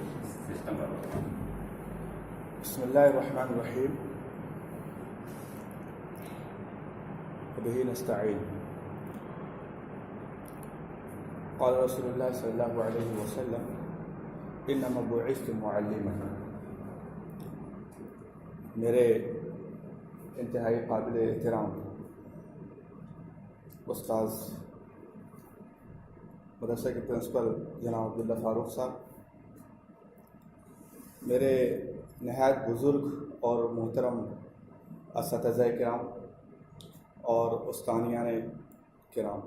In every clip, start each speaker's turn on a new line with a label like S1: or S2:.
S1: System کا.
S2: بسم اللہ الرحمن الرحیم وبہ نستعین. قال رسول اللہ صلی اللہ علیہ وسلم انما بعثت معلما. میرے انتہائی قابل احترام استاذ مدرسہ کے پرنسپل جناب عبداللہ فاروق صاحب، میرے نہایت بزرگ اور محترم اساتذہ کرام اور استانیان کرام،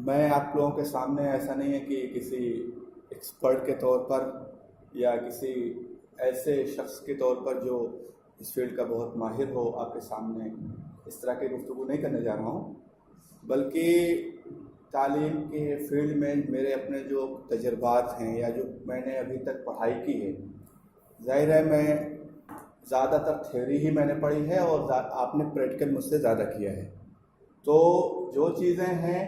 S2: میں آپ لوگوں کے سامنے ایسا نہیں ہے کہ کسی ایکسپرٹ کے طور پر یا کسی ایسے شخص کے طور پر جو اس فیلڈ کا بہت ماہر ہو آپ کے سامنے اس طرح کی گفتگو نہیں کرنے جا رہا ہوں، بلکہ تعلیم کے فیلڈ میں میرے اپنے جو تجربات ہیں یا جو میں نے ابھی تک پڑھائی کی ہے. ظاہر ہے میں زیادہ تر تھیوری ہی میں نے پڑھی ہے اور آپ نے پریکٹیکل مجھ سے زیادہ کیا ہے، تو جو چیزیں ہیں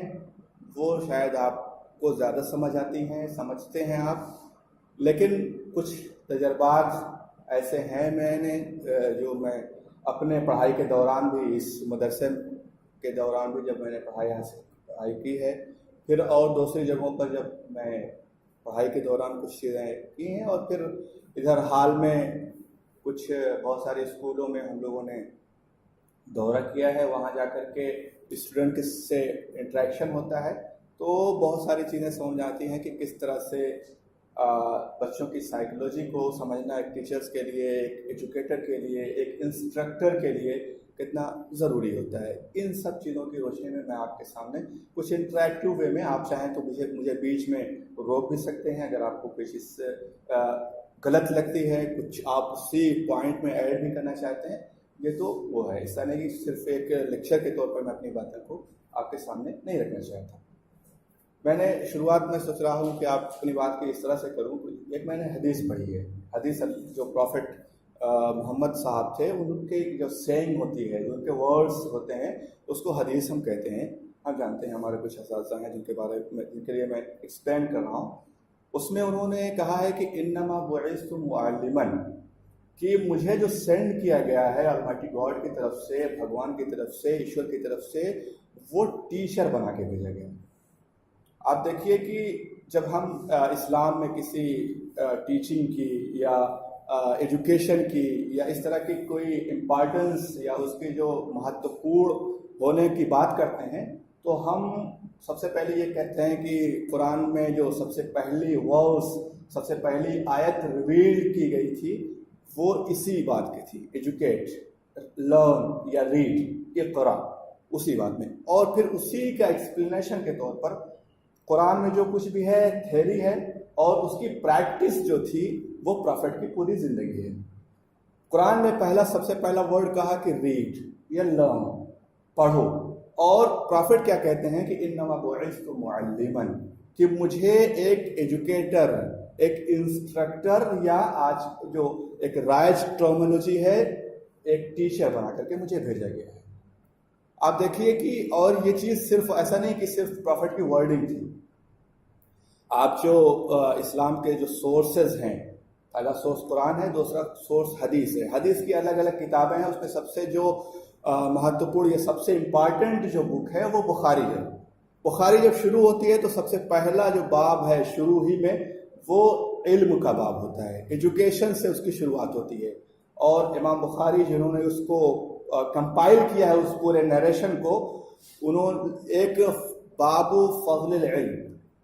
S2: وہ شاید آپ کو زیادہ سمجھ آتی ہیں، سمجھتے ہیں آپ، لیکن کچھ تجربات ایسے ہیں میں نے جو میں اپنے پڑھائی کے دوران بھی، اس مدرسے کے دوران بھی جب میں نے پڑھائی کی ہے، پھر اور دوسری جگہوں پر جب میں پڑھائی کے دوران کچھ چیزیں کی ہیں، اور پھر ادھر حال میں کچھ بہت سارے اسکولوں میں ہم لوگوں نے دورہ کیا ہے، وہاں جا کر کے اسٹوڈنٹ سے انٹریکشن ہوتا ہے تو بہت ساری چیزیں سمجھ آتی ہیں کہ کس طرح سے بچوں کی سائیکولوجی کو سمجھنا ایک ٹیچرز کے لیے، ایک ایجوکیٹر کے لیے، ایک انسٹرکٹر کے لیے کتنا ضروری ہوتا ہے. ان سب چیزوں کی روشنی میں میں آپ کے سامنے کچھ انٹریکٹیو وے میں، آپ چاہیں تو مجھے بیچ میں روک بھی سکتے ہیں اگر آپ کو کچھ اس سے غلط لگتی ہے، کچھ آپ اسی پوائنٹ میں ایڈ بھی کرنا چاہتے ہیں، یہ تو وہ ہے. اس طرح نہیں کہ صرف ایک لیکچر کے طور پر میں اپنی باتوں کو آپ کے سامنے نہیں رکھنا چاہتا. میں نے شروعات میں سوچ رہا ہوں کہ آپ اپنی بات کی اس طرح سے کروں. ایک میں نے حدیث پڑھی ہے، حدیث جو پروفٹ محمد صاحب تھے ان کی جو سینگ ہوتی ہے، جو ان کے ورڈز ہوتے ہیں، اس کو حدیث ہم کہتے ہیں. ہم جانتے ہیں، ہمارے کچھ اساتذہ ہیں جن کے لیے میں ایکسپلین کر رہا ہوں. اس میں انہوں نے کہا ہے کہ انما بعثت معلما، کہ مجھے جو سینڈ کیا گیا ہے المائٹی گاڈ کی طرف سے، بھگوان کی طرف سے، ایشور کی طرف سے، وہ ٹیچر بنا کے بھیجا گیا. آپ دیکھیے کہ جب ہم اسلام میں کسی ٹیچنگ کی یا ایجوکیشن کی یا اس طرح کی کوئی امپارٹنس یا اس کی جو مہتوپورن ہونے کی بات کرتے ہیں تو ہم سب سے پہلے یہ کہتے ہیں کہ قرآن میں جو سب سے پہلی ورس، سب سے پہلی آیت ریویل کی گئی تھی وہ اسی بات کی تھی، ایجوکیٹ، لرن یا ریڈ، اقرا، اسی بات میں. اور پھر اسی کا ایکسپلینیشن کے طور پر قرآن میں جو کچھ بھی ہے تھیوری ہے، اور اس کی پریکٹس جو تھی وہ پرافٹ کی پوری زندگی ہے. قرآن میں سب سے پہلا ورڈ کہا کہ ریڈ یا لرن، پڑھو. اور پرافٹ کیا کہتے ہیں کہ انما بعثت معلما، کہ مجھے ایک ایجوکیٹر، ایک انسٹرکٹر، یا آج جو ایک رائج ٹرمنالوجی ہے، ایک ٹیچر بنا کر کے مجھے بھیجا گیا ہے. آپ دیکھیے کہ اور یہ چیز صرف ایسا نہیں کہ صرف پرافٹ کی ورڈنگ تھی. آپ جو اسلام کے جو سورسز ہیں، پہلا سورس قرآن ہے، دوسرا سورس حدیث ہے. حدیث کی الگ الگ کتابیں ہیں، اس میں سب سے جو مہتوپورن یا سب سے امپارٹنٹ جو بک ہے وہ بخاری ہے. بخاری جب شروع ہوتی ہے تو سب سے پہلا جو باب ہے شروع ہی میں وہ علم کا باب ہوتا ہے، ایجوکیشن سے اس کی شروعات ہوتی ہے. اور امام بخاری جنہوں نے اس کو کمپائل کیا ہے، اس پورے نیریشن کو، انہوں ایک باب فضل العلم،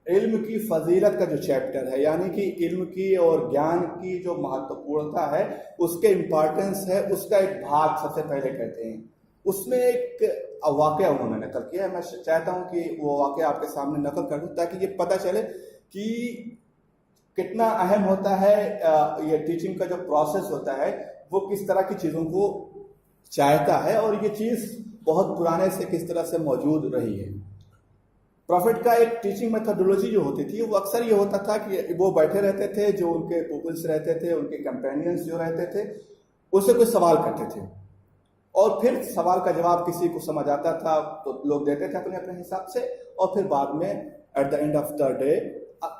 S2: علم کی فضیلت کا جو چیپٹر ہے، یعنی کہ علم کی اور گیان کی جو مہتوپورنتا ہے، اس کے امپارٹنس ہے، اس کا ایک بھاگ سب سے پہلے کہتے ہیں. اس میں ایک واقعہ انہوں نے نقل کیا ہے. میں چاہتا ہوں کہ وہ واقعہ آپ کے سامنے نقل کر دوں تاکہ یہ پتہ چلے کہ کتنا اہم ہوتا ہے یہ ٹیچنگ کا جو پروسیس ہوتا ہے وہ کس طرح کی چیزوں کو چاہتا ہے، اور یہ چیز بہت پرانے سے کس طرح سے موجود رہی ہے. پروفٹ کا ایک ٹیچنگ میتھڈولوجی جو ہوتی تھی وہ اکثر یہ ہوتا تھا کہ وہ بیٹھے رہتے تھے، جو ان کے پوپلس رہتے تھے، ان کے کمپینینز جو رہتے تھے، اس سے کوئی سوال کرتے تھے، اور پھر سوال کا جواب کسی کو سمجھ آتا تھا تو لوگ دیتے تھے اپنے حساب سے، اور پھر بعد میں at the end of the day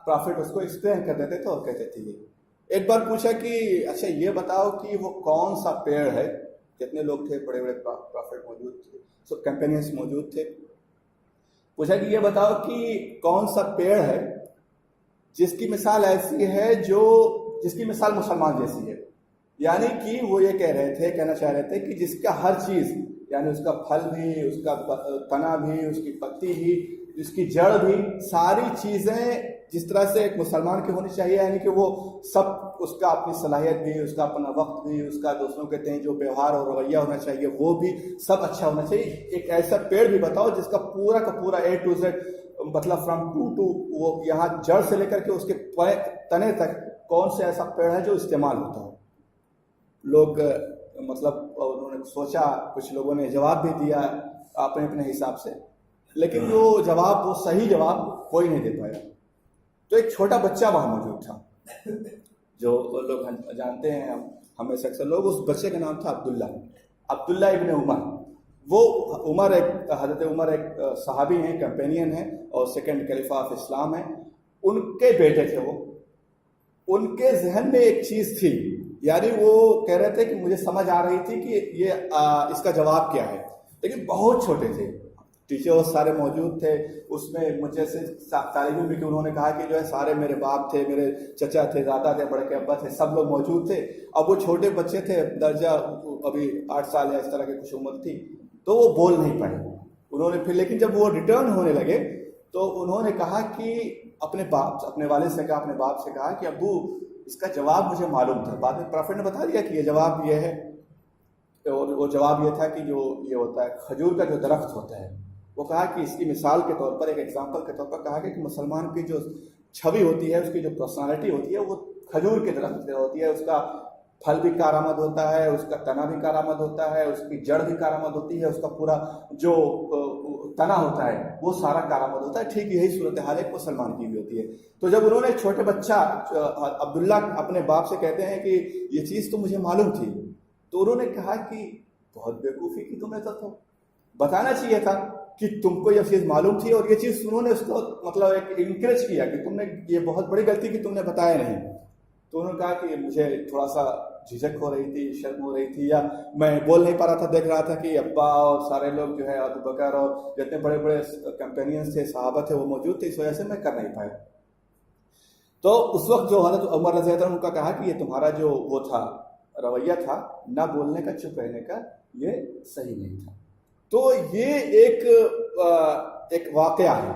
S2: profit اس کو ایکسپلین کر دیتے تھے اور کہتے تھے یہ. ایک بار پوچھا کہ اچھا یہ بتاؤ کہ وہ کون سا پیڑ ہے, کتنے لوگ تھے, بڑے بڑے پرافٹ موجود تھے, سب کمپینینس موجود تھے. پوچھا کہ یہ بتاؤ کہ کون سا پیڑ ہے جس کی مثال ایسی ہے جس کی مثال مسلمان جیسی ہے. یعنی کہ وہ یہ کہنا چاہ رہے تھے کہ جس کا ہر چیز, یعنی اس کا پھل بھی, اس کا تنا بھی, اس کی پتی بھی, اس کی جڑ بھی, ساری چیزیں جس طرح سے ایک مسلمان کی ہونی چاہیے, یعنی کہ وہ سب, اس کا اپنی صلاحیت بھی, اس کا اپنا وقت بھی, اس کا دوسروں کے تئیں جو ویوہار اور رویہ ہونا چاہیے وہ بھی سب اچھا ہونا چاہیے. ایک ایسا پیڑ بھی بتاؤ جس کا پورا کا پورا A to Z, مطلب فرام ٹو وہ یہاں جڑ سے لے کر کے اس کے تنے تک کون سے ایسا پیڑ ہے جو استعمال ہوتا ہو. لوگ مطلب انہوں نے سوچا, کچھ لوگوں نے جواب بھی دیا اپنے اپنے حساب سے, لیکن وہ صحیح جواب کوئی نہیں دے پایا. تو ایک چھوٹا بچہ وہاں موجود تھا, جو لوگ جانتے ہیں ہمیں سے اکثر لوگ, اس بچے کا نام تھا عبداللہ ابن عمر. وہ حضرت عمر ایک صحابی ہیں, کمپینین ہیں, اور سیکنڈ خلیفہ آف اسلام ہیں. ان کے بیٹے تھے وہ. ان کے ذہن میں ایک چیز تھی, یعنی وہ کہہ رہے تھے کہ مجھے سمجھ آ رہی تھی کہ یہ اس کا جواب کیا ہے, لیکن بہت چھوٹے تھے. ٹیچر سارے موجود تھے, اس میں مجھے سے طالب علم بھی, کہ انہوں نے کہا کہ جو ہے سارے میرے باپ تھے, میرے چچا تھے, دادا تھے, بڑے کے ابا تھے, سب لوگ موجود تھے. اب وہ چھوٹے بچے تھے, درجہ ابھی 8 سال یا اس طرح کی کچھ عمر تھی, تو وہ بول نہیں پائے. انہوں نے پھر, لیکن جب وہ ریٹرن ہونے لگے تو انہوں نے کہا کہ اپنے والد سے کہا, اپنے باپ سے کہا کہ ابو اس کا جواب مجھے معلوم تھا. بعد میں پرافٹ نے بتا دیا کہ یہ جواب یہ ہے, اور وہ جواب یہ تھا کہ جو یہ ہوتا ہے کھجور کا جو درخت ہوتا ہے, وہ کہا کہ اس کی مثال کے طور پر, ایک ایگزامپل کے طور پر کہا کہ مسلمان کی جو چھوی ہوتی ہے, اس کی جو پرسنالٹی ہوتی ہے, وہ کھجور کے درخت سے ہوتی ہے. اس کا پھل بھی کارآمد ہوتا ہے, اس کا تنا بھی کارآمد ہوتا ہے, اس کی جڑ بھی کارآمد ہوتی ہے, اس کا پورا جو تنا ہوتا ہے وہ سارا کارآمد ہوتا ہے. ٹھیک یہی صورتحال ایک مسلمان کی بھی ہوتی ہے. تو جب انہوں نے چھوٹے بچہ عبداللہ اپنے باپ سے کہتے ہیں کہ یہ چیز تو مجھے معلوم تھی, تو انہوں نے کہا کہ بہت بیوقوفی کی تمہیں تو بتانا چاہیے تھا کہ تم کو یہ چیز معلوم تھی, اور یہ چیز انہوں نے اس کو مطلب ایک انکریج کیا کہ تم نے یہ بہت بڑی غلطی کی, تم نے بتایا نہیں. تو انہوں نے کہا کہ مجھے تھوڑا سا جھجک ہو رہی تھی, شرم ہو رہی تھی, یا میں بول نہیں پا رہا تھا, دیکھ رہا تھا کہ ابا اور سارے لوگ جو ہے ابو بکر اور جتنے بڑے بڑے کمپینینس تھے, صحابہ تھے, وہ موجود تھے, اس وجہ سے میں کر نہیں پایا. تو اس وقت جو حضرت عمر رضی اللہ عنہ کا کہا کہ یہ تمہارا جو وہ تھا رویہ تھا نہ بولنے کا, چپ رہنے کا, یہ صحیح نہیں تھا. تو یہ ایک واقعہ ہے,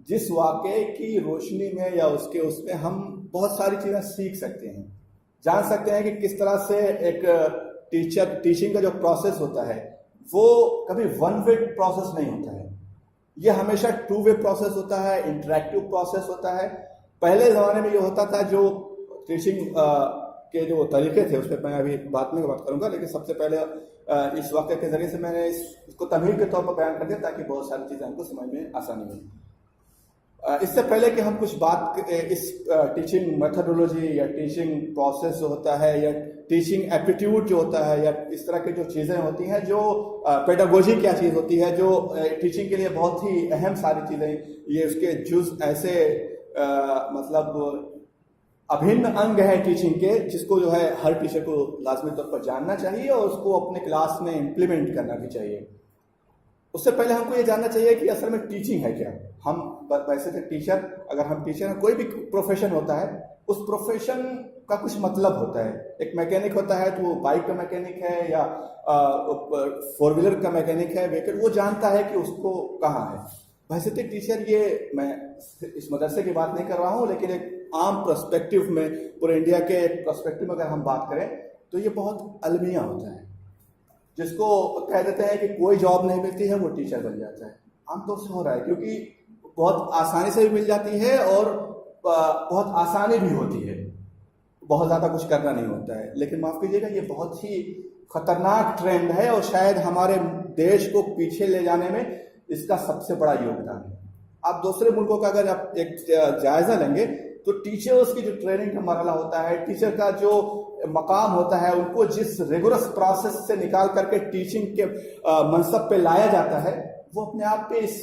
S2: جس واقعے کی روشنی میں یا اس میں ہم بہت ساری چیزیں سیکھ سکتے ہیں, جان سکتے ہیں کہ کس طرح سے ایک ٹیچنگ کا جو پروسیس ہوتا ہے وہ کبھی ون وے پروسیس نہیں ہوتا ہے, یہ ہمیشہ 2 وے پروسیس ہوتا ہے, انٹریکٹیو پروسیس ہوتا ہے. پہلے زمانے میں یہ ہوتا تھا, جو ٹیچنگ کے جو طریقے تھے اس پہ میں ابھی بعد میں بات کروں گا, لیکن سب سے پہلے اس واقعے کے ذریعے سے میں نے اس کو تمہید کے طور پر بیان کر دیا تاکہ بہت ساری چیزیں ہم کو سمجھ میں آسانی ہو. اس سے پہلے کہ ہم کچھ بات اس ٹیچنگ میتھڈولوجی یا ٹیچنگ پروسیس جو ہوتا ہے, یا ٹیچنگ ایپٹیٹیوڈ جو ہوتا ہے, یا اس طرح کی جو چیزیں ہوتی ہیں, جو پیڈاگوجی کیا چیز ہوتی ہے, جو ٹیچنگ کے لیے بہت ہی اہم ساری چیزیں, یہ اس کے جز ایسے مطلب ابھن انگ ہے ٹیچنگ کے, جس کو جو ہے ہر ٹیچر کو لازمی طور پر جاننا چاہیے اور اس کو اپنے کلاس میں امپلیمنٹ کرنا بھی چاہیے. اس سے پہلے ہم کو یہ جاننا چاہیے کہ اصل میں ٹیچنگ ہے کیا. ہم ویسے تھے ٹیچر, اگر ہم ٹیچر ہیں, کوئی بھی پروفیشن ہوتا ہے, اس پروفیشن کا کچھ مطلب ہوتا ہے. ایک میکینک ہوتا ہے تو وہ بائک کا میکینک ہے یا 4 ویلر کا میکینک ہے, لیکن وہ جانتا ہے کہ اس کو کہاں ہے. ویسے تو ٹیچر, یہ میں اس مدرسے کی بات نہیں کر رہا ہوں, لیکن ایک عام پرسپیکٹو میں, پورے انڈیا کے پرسپیکٹو میں اگر ہم بات کریں تو یہ بہت المیہ ہوتا ہے. جس کو کہہ دیتے ہیں کہ کوئی جاب نہیں ملتی ہے وہ ٹیچر بن جاتا ہے. عام طور سے ہو رہا ہے, کیونکہ بہت آسانی سے بھی مل جاتی ہے اور بہت آسانی بھی ہوتی ہے, بہت زیادہ کچھ کرنا نہیں ہوتا ہے. لیکن معاف کیجیے گا, یہ بہت ہی خطرناک ٹرینڈ ہے, اور شاید ہمارے دیش کو پیچھے لے جانے میں اس کا سب سے بڑا یوگدان ہے. آپ دوسرے ملکوں کا اگر آپ ایک جائزہ لیں گے تو ٹیچرز کی جو ٹریننگ کا مرحلہ ہوتا ہے, ٹیچر کا جو مقام ہوتا ہے, ان کو جس ریگولرس پروسیس سے نکال کر کے ٹیچنگ کے منصب پہ لایا جاتا ہے, وہ اپنے آپ پہ اس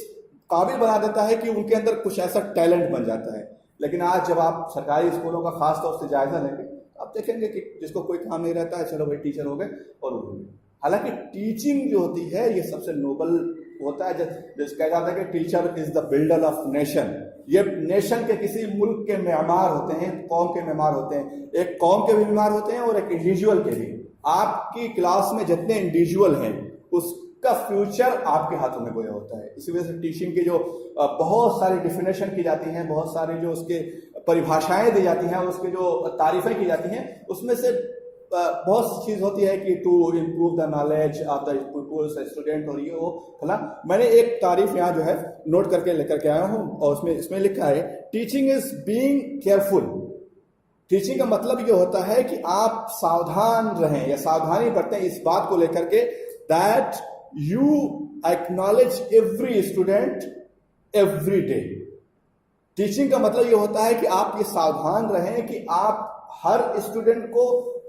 S2: قابل بنا دیتا ہے کہ ان کے اندر کچھ ایسا ٹیلنٹ بن جاتا ہے. لیکن آج جب آپ سرکاری اسکولوں کا خاص طور سے جائزہ لیں گے آپ دیکھیں گے کہ جس کو کوئی کام نہیں رہتا ہے چلو بھائی ٹیچر ہو گئے اور وہ. حالانکہ ٹیچنگ جو ہوتی ہے یہ سب سے نوبل ہوتا ہے. جس کہا جاتا ہے کہ teacher is the builder of nation. یہ نیشن کے کسی ملک کے معمار ہوتے ہیں, قوم کے معمار ہوتے ہیں. ایک قوم کے بھی معمار ہوتے ہیں اور ایک انڈیویجول کے بھی. آپ کی کلاس میں جتنے انڈیویجول ہیں اس کا فیوچر آپ کے ہاتھوں میں گویا ہوتا ہے. اسی وجہ سے ٹیچنگ کی جو بہت ساری ڈیفینیشن کی جاتی ہیں, بہت ساری جو اس کے پریبھاشائیں دی جاتی ہیں, اس کے جو تعریفیں کی جاتی ہیں, اس میں سے بہت سی چیز ہوتی ہے کہ to improve the knowledge of the student اور یہ وہ فلاں. میں نے ایک تعریف یہاں جو ہے نوٹ کر کے لے کر کے آیا ہوں اور اس میں لکھا ہے teaching is being careful. Teaching کا مطلب یہ ہوتا ہے کہ آپ ساودھان رہیں یا ساودھانی برتیں اس بات کو لے کر کے that you acknowledge every student every day. Teaching کا مطلب یہ ہوتا ہے کہ آپ یہ ساودھان رہیں کہ آپ ہر اسٹوڈنٹ کو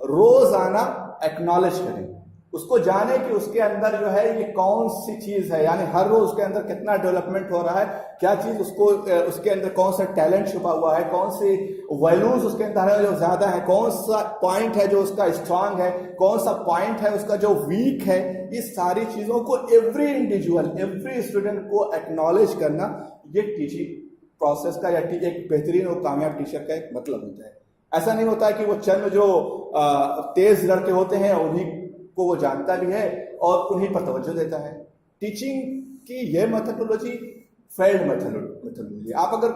S2: روزانہ ایکنالج کریں, اس کو جانیں کہ اس کے اندر جو ہے یہ کون سی چیز ہے, یعنی ہر روز اس کے اندر کتنا ڈیولپمنٹ ہو رہا ہے, کیا چیز اس کے اندر کون سا ٹیلنٹ چھپا ہوا ہے, کون سی ویلیوز اس کے اندر ہے جو زیادہ ہے, کون سا پوائنٹ ہے جو اس کا اسٹرانگ ہے, کون سا پوائنٹ ہے اس کا جو ویک ہے. اس ساری چیزوں کو ایوری انڈیویجول ایوری اسٹوڈنٹ کو ایکنالج کرنا یہ ٹیچنگ پروسیس کا یا ایک بہترین اور کامیاب ٹیچر کا ایک مطلب ہوتا ہے. ایسا نہیں ہوتا ہے کہ وہ چند جو تیز لڑکے ہوتے ہیں انہیں کو وہ جانتا بھی ہے اور انہیں پر توجہ دیتا ہے. ٹیچنگ کی یہ میتھڈولوجی فیلڈ میتھڈولوجی. آپ اگر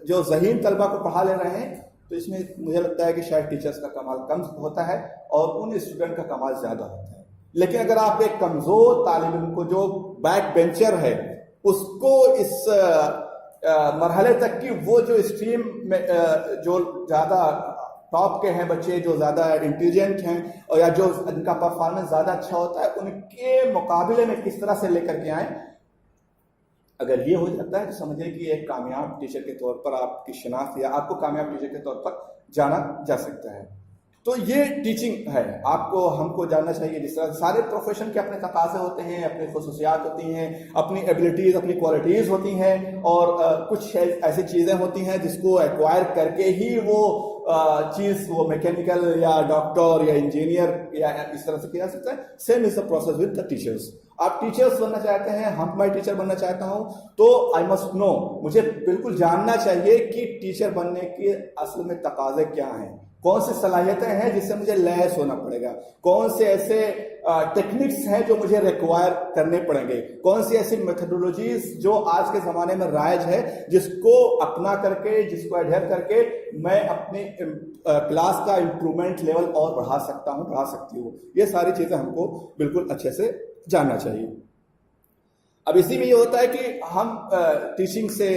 S2: جو ذہین طلبہ کو پڑھا لے رہے ہیں تو اس میں مجھے لگتا ہے کہ شاید ٹیچرز کا کمال کم ہوتا ہے اور ان اسٹوڈنٹ کا کمال زیادہ ہوتا ہے. لیکن اگر آپ ایک کمزور طالب علم کو جو بیک بینچر ہے اس کو اس مرحلے تک کہ وہ جو اسٹریم میں جو زیادہ ٹاپ کے ہیں بچے, جو زیادہ انٹیلیجنٹ ہیں اور یا جو ان کا پرفارمنس زیادہ اچھا ہوتا ہے, ان کے مقابلے میں کس طرح سے لے کر کے آئیں, اگر یہ ہو جاتا ہے تو سمجھیں کہ ایک کامیاب ٹیچر کے طور پر آپ کی شناخت یا آپ کو کامیاب ٹیچر کے طور پر جانا جا سکتا ہے. تو یہ ٹیچنگ ہے. آپ کو ہم کو جاننا چاہیے جس طرح سارے پروفیشن کے اپنے تقاضے ہوتے ہیں, اپنی خصوصیات ہوتی ہیں, اپنی ایبلٹیز اپنی کوالٹیز ہوتی ہیں اور کچھ ایسی چیزیں ہوتی ہیں جس کو ایکوائر کر کے ہی وہ چیز وہ میکینیکل یا ڈاکٹر یا انجینئر یا اس طرح سے کیا جا سکتا ہے. Same is the process with the teachers. آپ ٹیچرس بننا چاہتے ہیں, میں ٹیچر بننا چاہتا ہوں تو آئی مسٹ نو, مجھے بالکل جاننا چاہیے کہ ٹیچر بننے کے اصل میں تقاضے کیا ہیں, کون سی صلاحیتیں ہیں جس سے مجھے لیس ہونا پڑے گا, کون سے ایسے ٹیکنکس ہیں جو مجھے ریکوائر کرنے پڑیں گے, کون سی ایسی میتھڈولوجیز جو آج کے زمانے میں رائج ہے جس کو اپنا کر کے جس کو ایڈہر کر کے میں اپنی کلاس کا امپرومنٹ لیول اور بڑھا سکتا ہوں, بڑھا سکتی ہوں. یہ ساری چیزیں ہم کو بالکل اچھے سے جاننا چاہیے. اب اسی میں یہ ہوتا ہے کہ ہم ٹیچنگ سے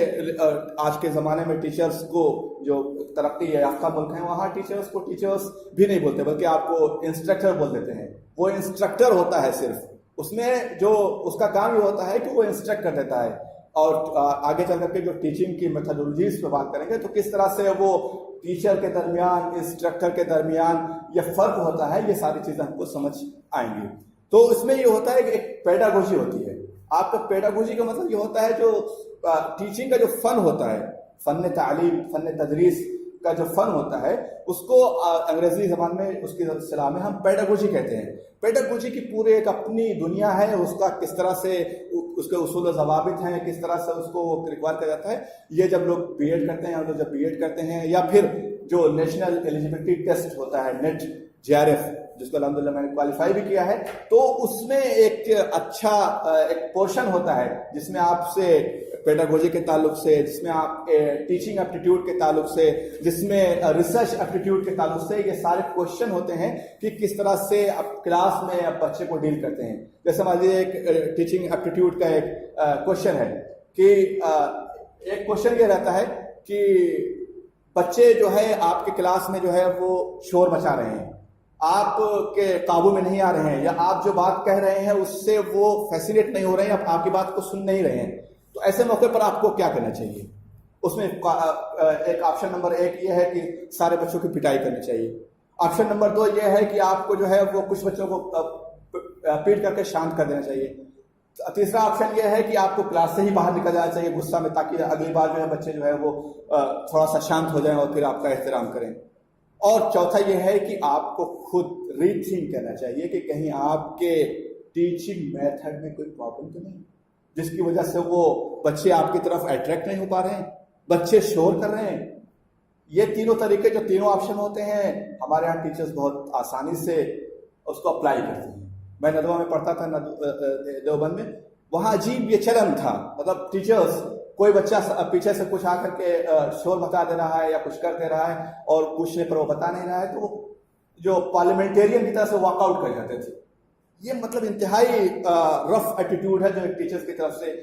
S2: آج کے زمانے میں ٹیچرز کو جو ترقی یافتہ ملک ہیں وہاں ٹیچرز کو ٹیچرز بھی نہیں بولتے بلکہ آپ کو انسٹرکٹر بول دیتے ہیں. وہ انسٹرکٹر ہوتا ہے صرف, اس میں جو اس کا کام یہ ہوتا ہے کہ وہ انسٹرکٹ کر دیتا ہے. اور آگے چل کر کے جو ٹیچنگ کی میتھڈولوجیز پہ بات کریں گے تو کس طرح سے وہ ٹیچر کے درمیان انسٹرکٹر کے درمیان یہ فرق ہوتا ہے, یہ ساری چیزیں ہم کو سمجھ آئیں گی. تو اس میں یہ ہوتا ہے کہ ایک پیڈاگوجی ہوتی ہے. آپ کا پیڈاگوجی کا مطلب یہ ہوتا ہے جو ٹیچنگ کا جو فن ہوتا ہے, فن تعلیم فن تدریس کا جو فن ہوتا ہے اس کو انگریزی زبان میں اس کی اصطلاح میں ہم پیڈاگوجی کہتے ہیں. پیڈاگوجی کی پورے ایک اپنی دنیا ہے, اس کا کس طرح سے اس کے اصول و ضوابط ہیں, کس طرح سے اس کو ریکوائر کیا جاتا ہے. یہ جب لوگ بی ایڈ کرتے ہیں, جب بی ایڈ کرتے ہیں یا پھر جو نیشنل ایلیجیبلٹی ٹیسٹ ہوتا ہے نیٹ JRF جس کو الحمدللہ میں نے کوالیفائی بھی کیا ہے, تو اس میں ایک اچھا ایک پورشن ہوتا ہے جس میں آپ سے پیڈاگوجی کے تعلق سے, جس میں آپ ٹیچنگ ایپٹیٹیوڈ کے تعلق سے, جس میں ریسرچ ایپٹیٹیوڈ کے تعلق سے یہ سارے کوشچن ہوتے ہیں کہ کس طرح سے آپ کلاس میں آپ بچے کو ڈیل کرتے ہیں. جیسے مان لیجیے ایک ٹیچنگ ایپٹیٹیوڈ کا ایک کوشچن ہے کہ ایک کوشچن یہ رہتا ہے کہ بچے جو ہے آپ کے کلاس میں جو ہے وہ شور مچا رہے ہیں, آپ کے قابو میں نہیں آ رہے ہیں, یا آپ جو بات کہہ رہے ہیں اس سے وہ فیسینیٹ نہیں ہو رہے ہیں, آپ کی بات کو سن نہیں رہے ہیں. تو ایسے موقع پر آپ کو کیا کرنا چاہیے؟ اس میں ایک آپشن نمبر 1 یہ ہے کہ سارے بچوں کی پٹائی کرنی چاہیے. آپشن نمبر 2 یہ ہے کہ آپ کو جو ہے وہ کچھ بچوں کو پیٹ کر کے شانت کر دینا چاہیے. تیسرا آپشن یہ ہے کہ آپ کو کلاس سے ہی باہر نکل جانا چاہیے غصہ میں، تاکہ اگلی بار جو ہے بچے جو ہے وہ تھوڑا سا شانت ہو جائیں اور پھر آپ کا احترام کریں. اور چوتھا یہ ہے کہ آپ کو خود ری تھنک کرنا چاہیے کہ کہیں آپ کے ٹیچنگ میتھڈ میں کوئی پرابلم تو نہیں جس کی وجہ سے وہ بچے آپ کی طرف اٹریکٹ نہیں ہو پا رہے ہیں، بچے شور کر رہے ہیں. یہ تینوں طریقے جو تینوں آپشن ہوتے ہیں ہمارے یہاں ٹیچرز بہت آسانی سے اس کو اپلائی کرتے ہیں. میں ندوہ میں پڑھتا تھا دیوبند میں، وہاں عجیب یہ چلن تھا، مطلب ٹیچرز کوئی بچہ پیچھے سے کچھ آ کر کے شور مچا دے رہا ہے یا کچھ کر دے رہا ہے اور پوچھنے پر وہ بتا نہیں رہا ہے تو جو پارلیمنٹیرین کی طرح سے واک آؤٹ کر جاتے تھے. یہ مطلب انتہائی رف ایٹیٹیوڈ ہے جو ایک ٹیچرز کی طرف سے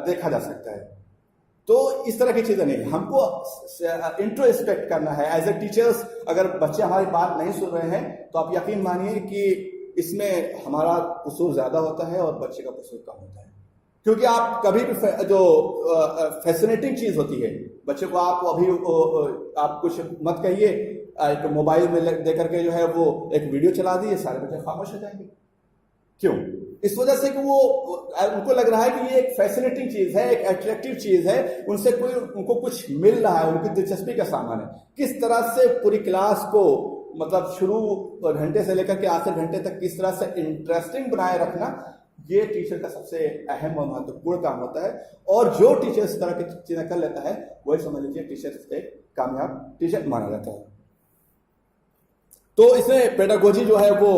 S2: دیکھا جا سکتا ہے. تو اس طرح کی چیزیں نہیں، ہم کو انٹروسپیکٹ کرنا ہے ایز اے ٹیچرز. اگر بچے ہماری بات نہیں سن رہے ہیں تو آپ یقین مانیے کہ اس میں ہمارا قصور زیادہ ہوتا ہے اور بچے کا قصور کم ہوتا ہے. کیونکہ آپ کبھی بھی جو فیسنیٹنگ چیز ہوتی ہے بچے کو آپ ابھی آپ کچھ مت کہیے، ایک موبائل میں دے کر کے جو ہے وہ ایک ویڈیو چلا دیے، سارے بچے خاموش ہو جائیں گے. کیوں؟ اس وجہ سے کہ وہ ان کو لگ رہا ہے کہ یہ ایک فیسنیٹنگ چیز ہے، ایک اٹریکٹیو چیز ہے، ان سے کوئی ان کو کچھ مل رہا ہے، ان کی دلچسپی کا سامان ہے. کس طرح سے پوری کلاس کو مطلب شروع گھنٹے سے لے کر کے آخر گھنٹے تک کس طرح سے انٹرسٹنگ بنائے رکھنا، یہ ٹیچر کا سب سے اہم اور مہتوپورن کام ہوتا ہے. اور جو ٹیچر اس طرح کی چیزیں کر لیتا ہے وہی سمجھ لیجیے ٹیچر ایک کامیاب ٹیچر مانا جاتا ہے. تو اس میں پیڈاگوجی جو ہے وہ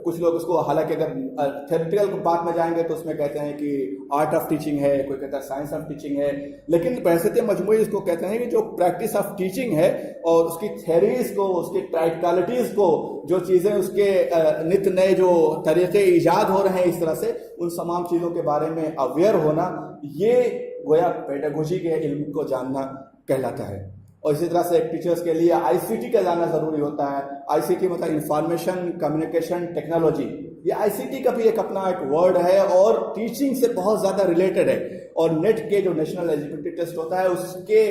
S2: کچھ لوگ اس کو، حالانکہ اگر تھیوریٹیکل بات میں جائیں گے تو اس میں کہتے ہیں کہ آرٹ آف ٹیچنگ ہے، کوئی کہتا ہے سائنس آف ٹیچنگ ہے، لیکن بحثیت مجموعی اس کو کہتے ہیں کہ جو پریکٹس آف ٹیچنگ ہے اور اس کی تھیریز کو، اس کی پریکٹیکلٹیز کو، جو چیزیں اس کے نت نئے جو طریقے ایجاد ہو رہے ہیں اس طرح سے، ان تمام چیزوں کے بارے میں اویئر ہونا، یہ گویا پیڈاگوجی کے علم کو جاننا کہلاتا ہے. اور اسی طرح سے ایک ٹیچرز کے لیے آئی سی ٹی کا جاننا ضروری ہوتا ہے. آئی سی ٹی مطلب انفارمیشن کمیونیکیشن ٹیکنالوجی. یہ آئی سی ٹی کا بھی ایک اپنا ایک ورڈ ہے اور ٹیچنگ سے بہت زیادہ ریلیٹڈ ہے. اور نیٹ کے جو نیشنل ایلیجبلٹی ٹیسٹ ہوتا ہے اس کے